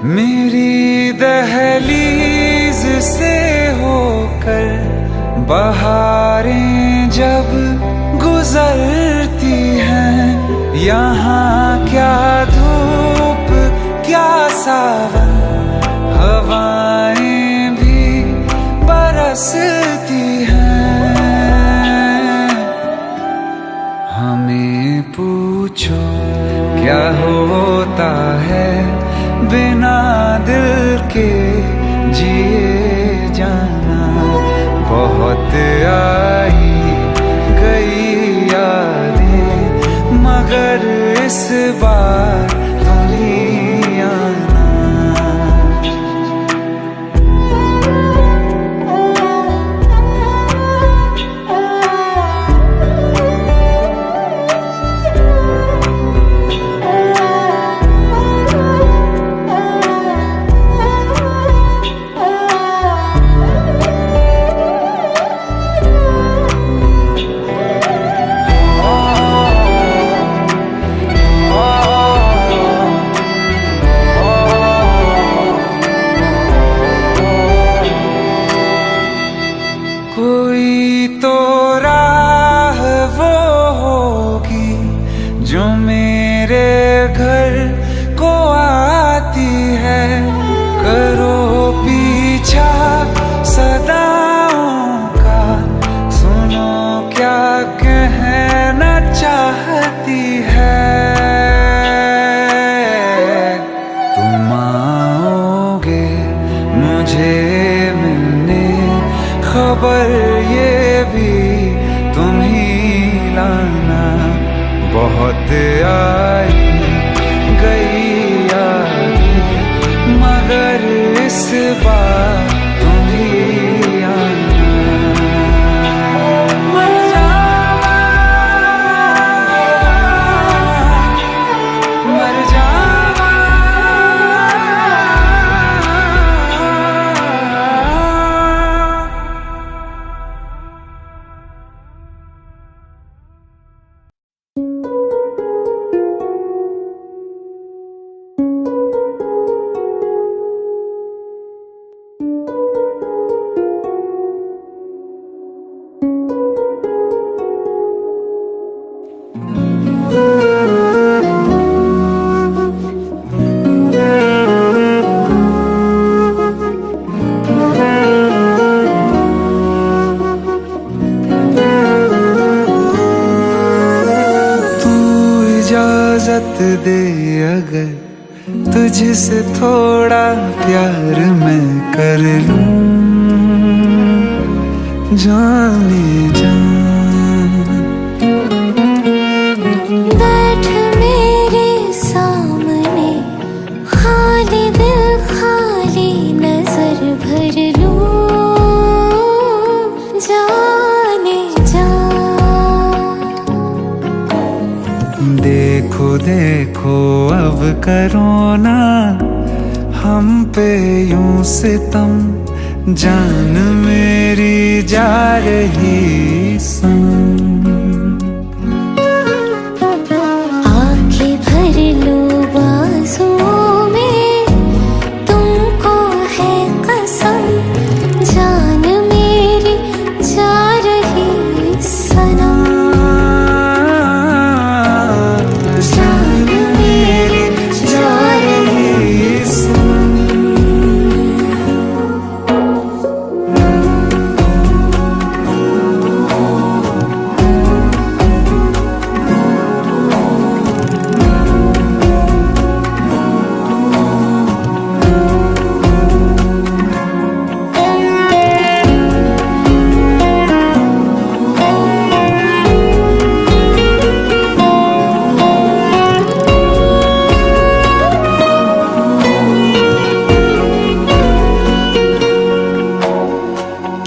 मेरी दहलीज से होकर बहारें जब गुजरती हैं, यहाँ क्या धूप क्या सावन, हवाएं भी बरसती हैं। हमें पूछो क्या होता है बिना दिल के जिए जाना। बहुत आई गई यादें, मगर इस बार तुम ही आना। तो राह वो होगी जो मेरे घर को आती है। करो पीछा सदाओं का, सुनो क्या कहना चाहती है। तुम आओगे मुझे मिलने, खबर ये भी तुम ही लाना। बहुत आई गई यादें, मगर इस बार तुम ही आना। मर जावा, मर जावा। इजाजत दे अगर तुझसे थोड़ा प्यार मैं कर लूं, जाने जा। बैठ मेरे सामने, खाली दिल खाली नजर भर लूं, जाने जा। देखो देखो अब करो ना हम पे यूं सितम, जान मेरी जा रही संग। आँखें भर लो बाजुओं में, तुमको है कसम, जान मेरी जा रही सनम। जान मेरी जा रही सनम।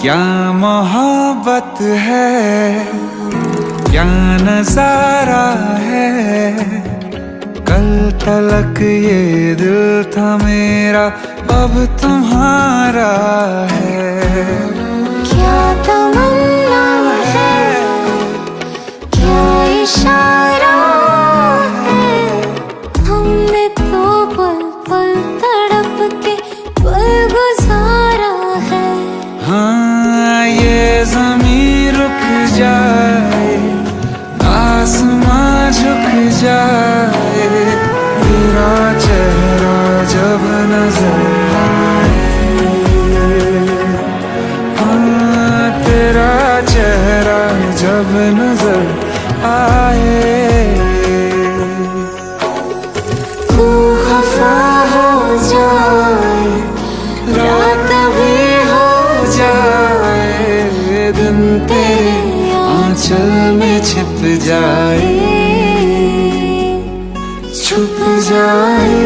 क्या मोहब्बत है, क्या नजारा है। कल तलक ये दिल था मेरा, अब तुम्हारा है। क्या तमन्ना है, क्या इशारा है। हमने तो पल पल तड़प के पल गुजारा है। हाँ ये ज़मीं रुक जाए, आसमां झुक जाए, तेरा चेहरा जब नजर आए। हाँ तेरा चेहरा जब नजर आए। तू खफा हो जाए, रात भी हो जाए, दिन तेरे आंचल में छिप जाए, छुप जाए।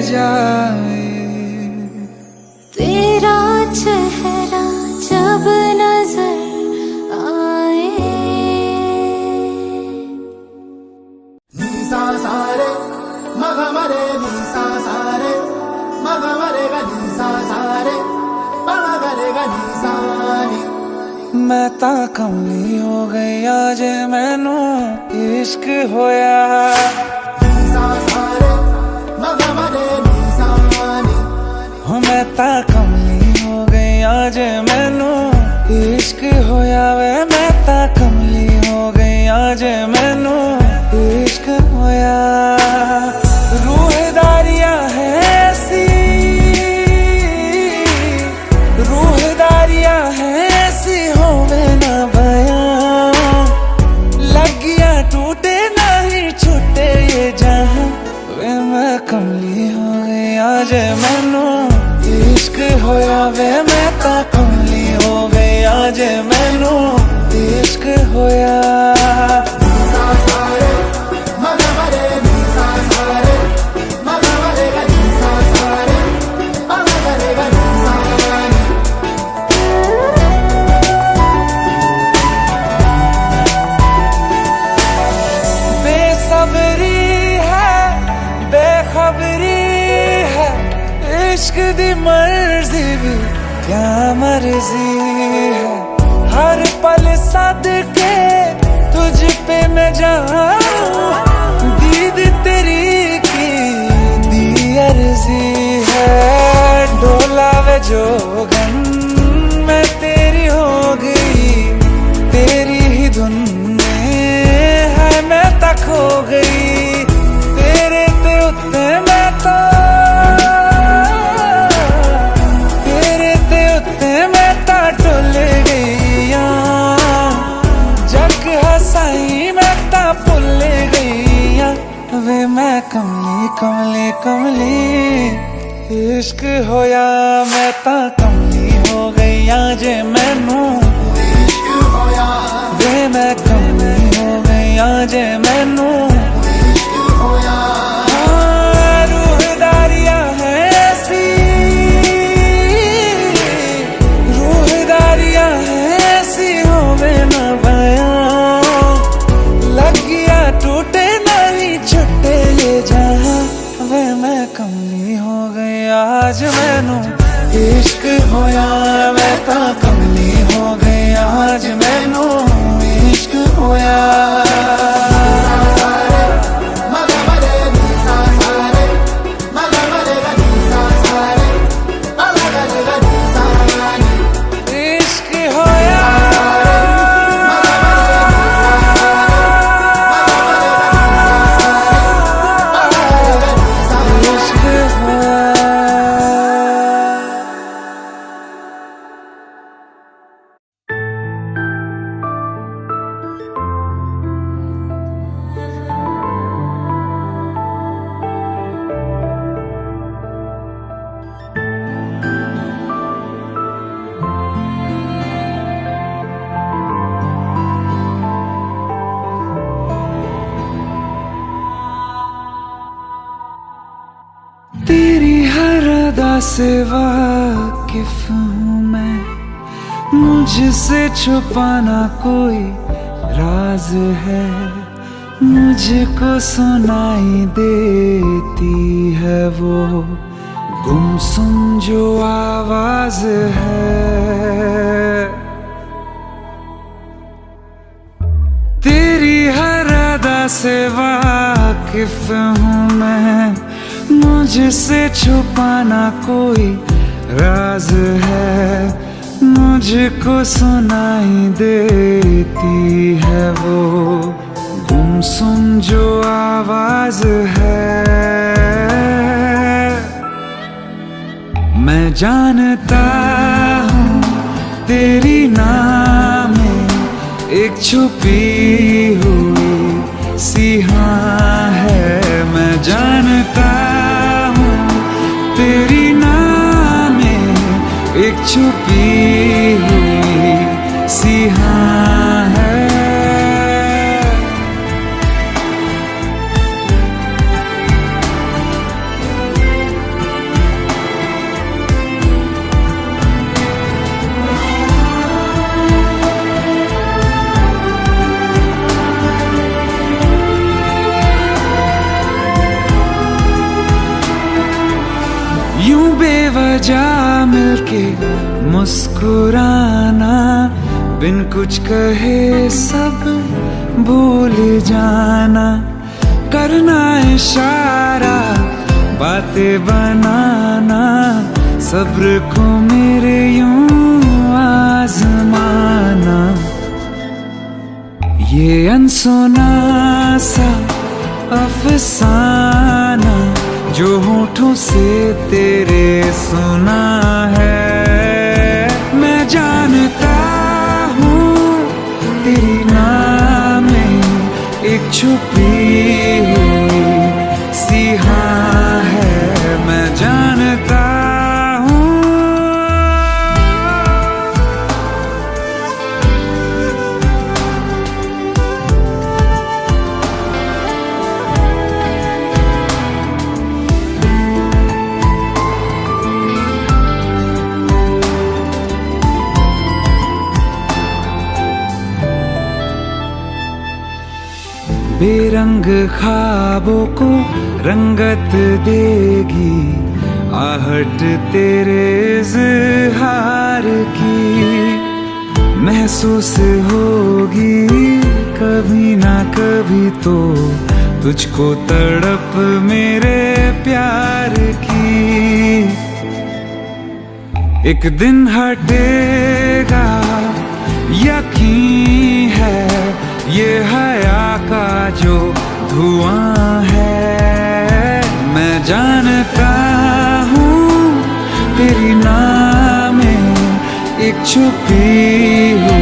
जाए। तेरा चेहरा जब नजर आए, नीसा सारे मगा मरे नीसा सारे मगा मरेगा नीसा सारे मगा करेगा नीसा नी। मैं ता कमली हो गई आज मैनू इश्क होया। नीसा सारे मगा मरे नीसा नी। हो मैं ता कमली हो गई आज मैनू इश्क होया वे। मैं ता कमली हो गई आज मैनू इश्क होया। रूहदारियां है ऐसी, रूहदारियां है ऐसी होवे ना बयां। लगिया टूटे नहीं छूटे ये जहां वे। मैं कमली हो गई आज मैनू इश्क होया वे। मैं ता कमली हो गई आज मैनू इश्क होया। नीसा सारे मगा मरे नीसा सारे मगा मरेगा नीसा सारे मगा करेगा नीसा नी। बेसब्री है बेखबरी है इश्क दी मर्जी भी क्या मर्जी है। हर पल सदके तुझ पे मैं जाऊं, दीद तेरी की दी अर्जी है। डोला वे जोगन मैं तेरी हो गई, तेरी ही धुन में है मैं तक हो गई। तेरे ते उत्ते मैं तो, तेरे ते उत्ते मैं ता डुल गईया। जग हसाई मैं ता भुल गईया वे। मैं कमली कमली कमली इश्क होया। मैं ता कमली हो गई आज मैनू इश्क होया वे। मैं कमली हो गई आज मैनू इश्क होया। रूहदारियां है ऐसी, रूहदारियां है ऐसी होवे ना बयां। लगिया टूटे नहीं छुट्टे ये जहां वे। मैं कमली हो गई आज मैनू इश्क होया। मैं ता कमली हो गई आज मैनू इश्क होया। मगा मरे नीसा सारे मगा मरेगा नीसा सारे मगा करेगा नीसा नी। इश्क होया। इश्क होया। तेरी हर अदा से वाकिफ हूँ मैं, मुझसे छुपाना कोई राज है। मुझको सुनाई देती है वो गुमसुम जो आवाज है। तेरी हर अदा से वाकिफ हूँ मैं, मुझसे छुपाना कोई राज है। मुझको सुनाई देती है वो गुमसुम जो आवाज है। मैं जानता हूँ तेरी नाम में एक छुपी हुई सी हाँ है। मैं जानता हूँ तेरी नाम में एक छुपी हुई सी हाँ है। वजह मिलके मुस्कुराना, बिन कुछ कहे सब भूल जाना, करना इशारा बातें बनाना, सब्र को मेरे यूं आजमाना। ये अनसुना सा अफसाना जो होठों से तेरे सुना है, मैं जानता हूँ तेरी नाम में एक छुपी हुई सी हाँ है, मैं जानता हूँ। बेरंग ख्वाबों को रंगत देगी आहट तेरे इज़हार की, महसूस होगी कभी ना कभी तो तुझको तड़प मेरे प्यार की। एक दिन हटेगा यकीन है, ये हया का जो धुआं है, मैं जानता हूँ तेरी नाम में एक छुपी हुई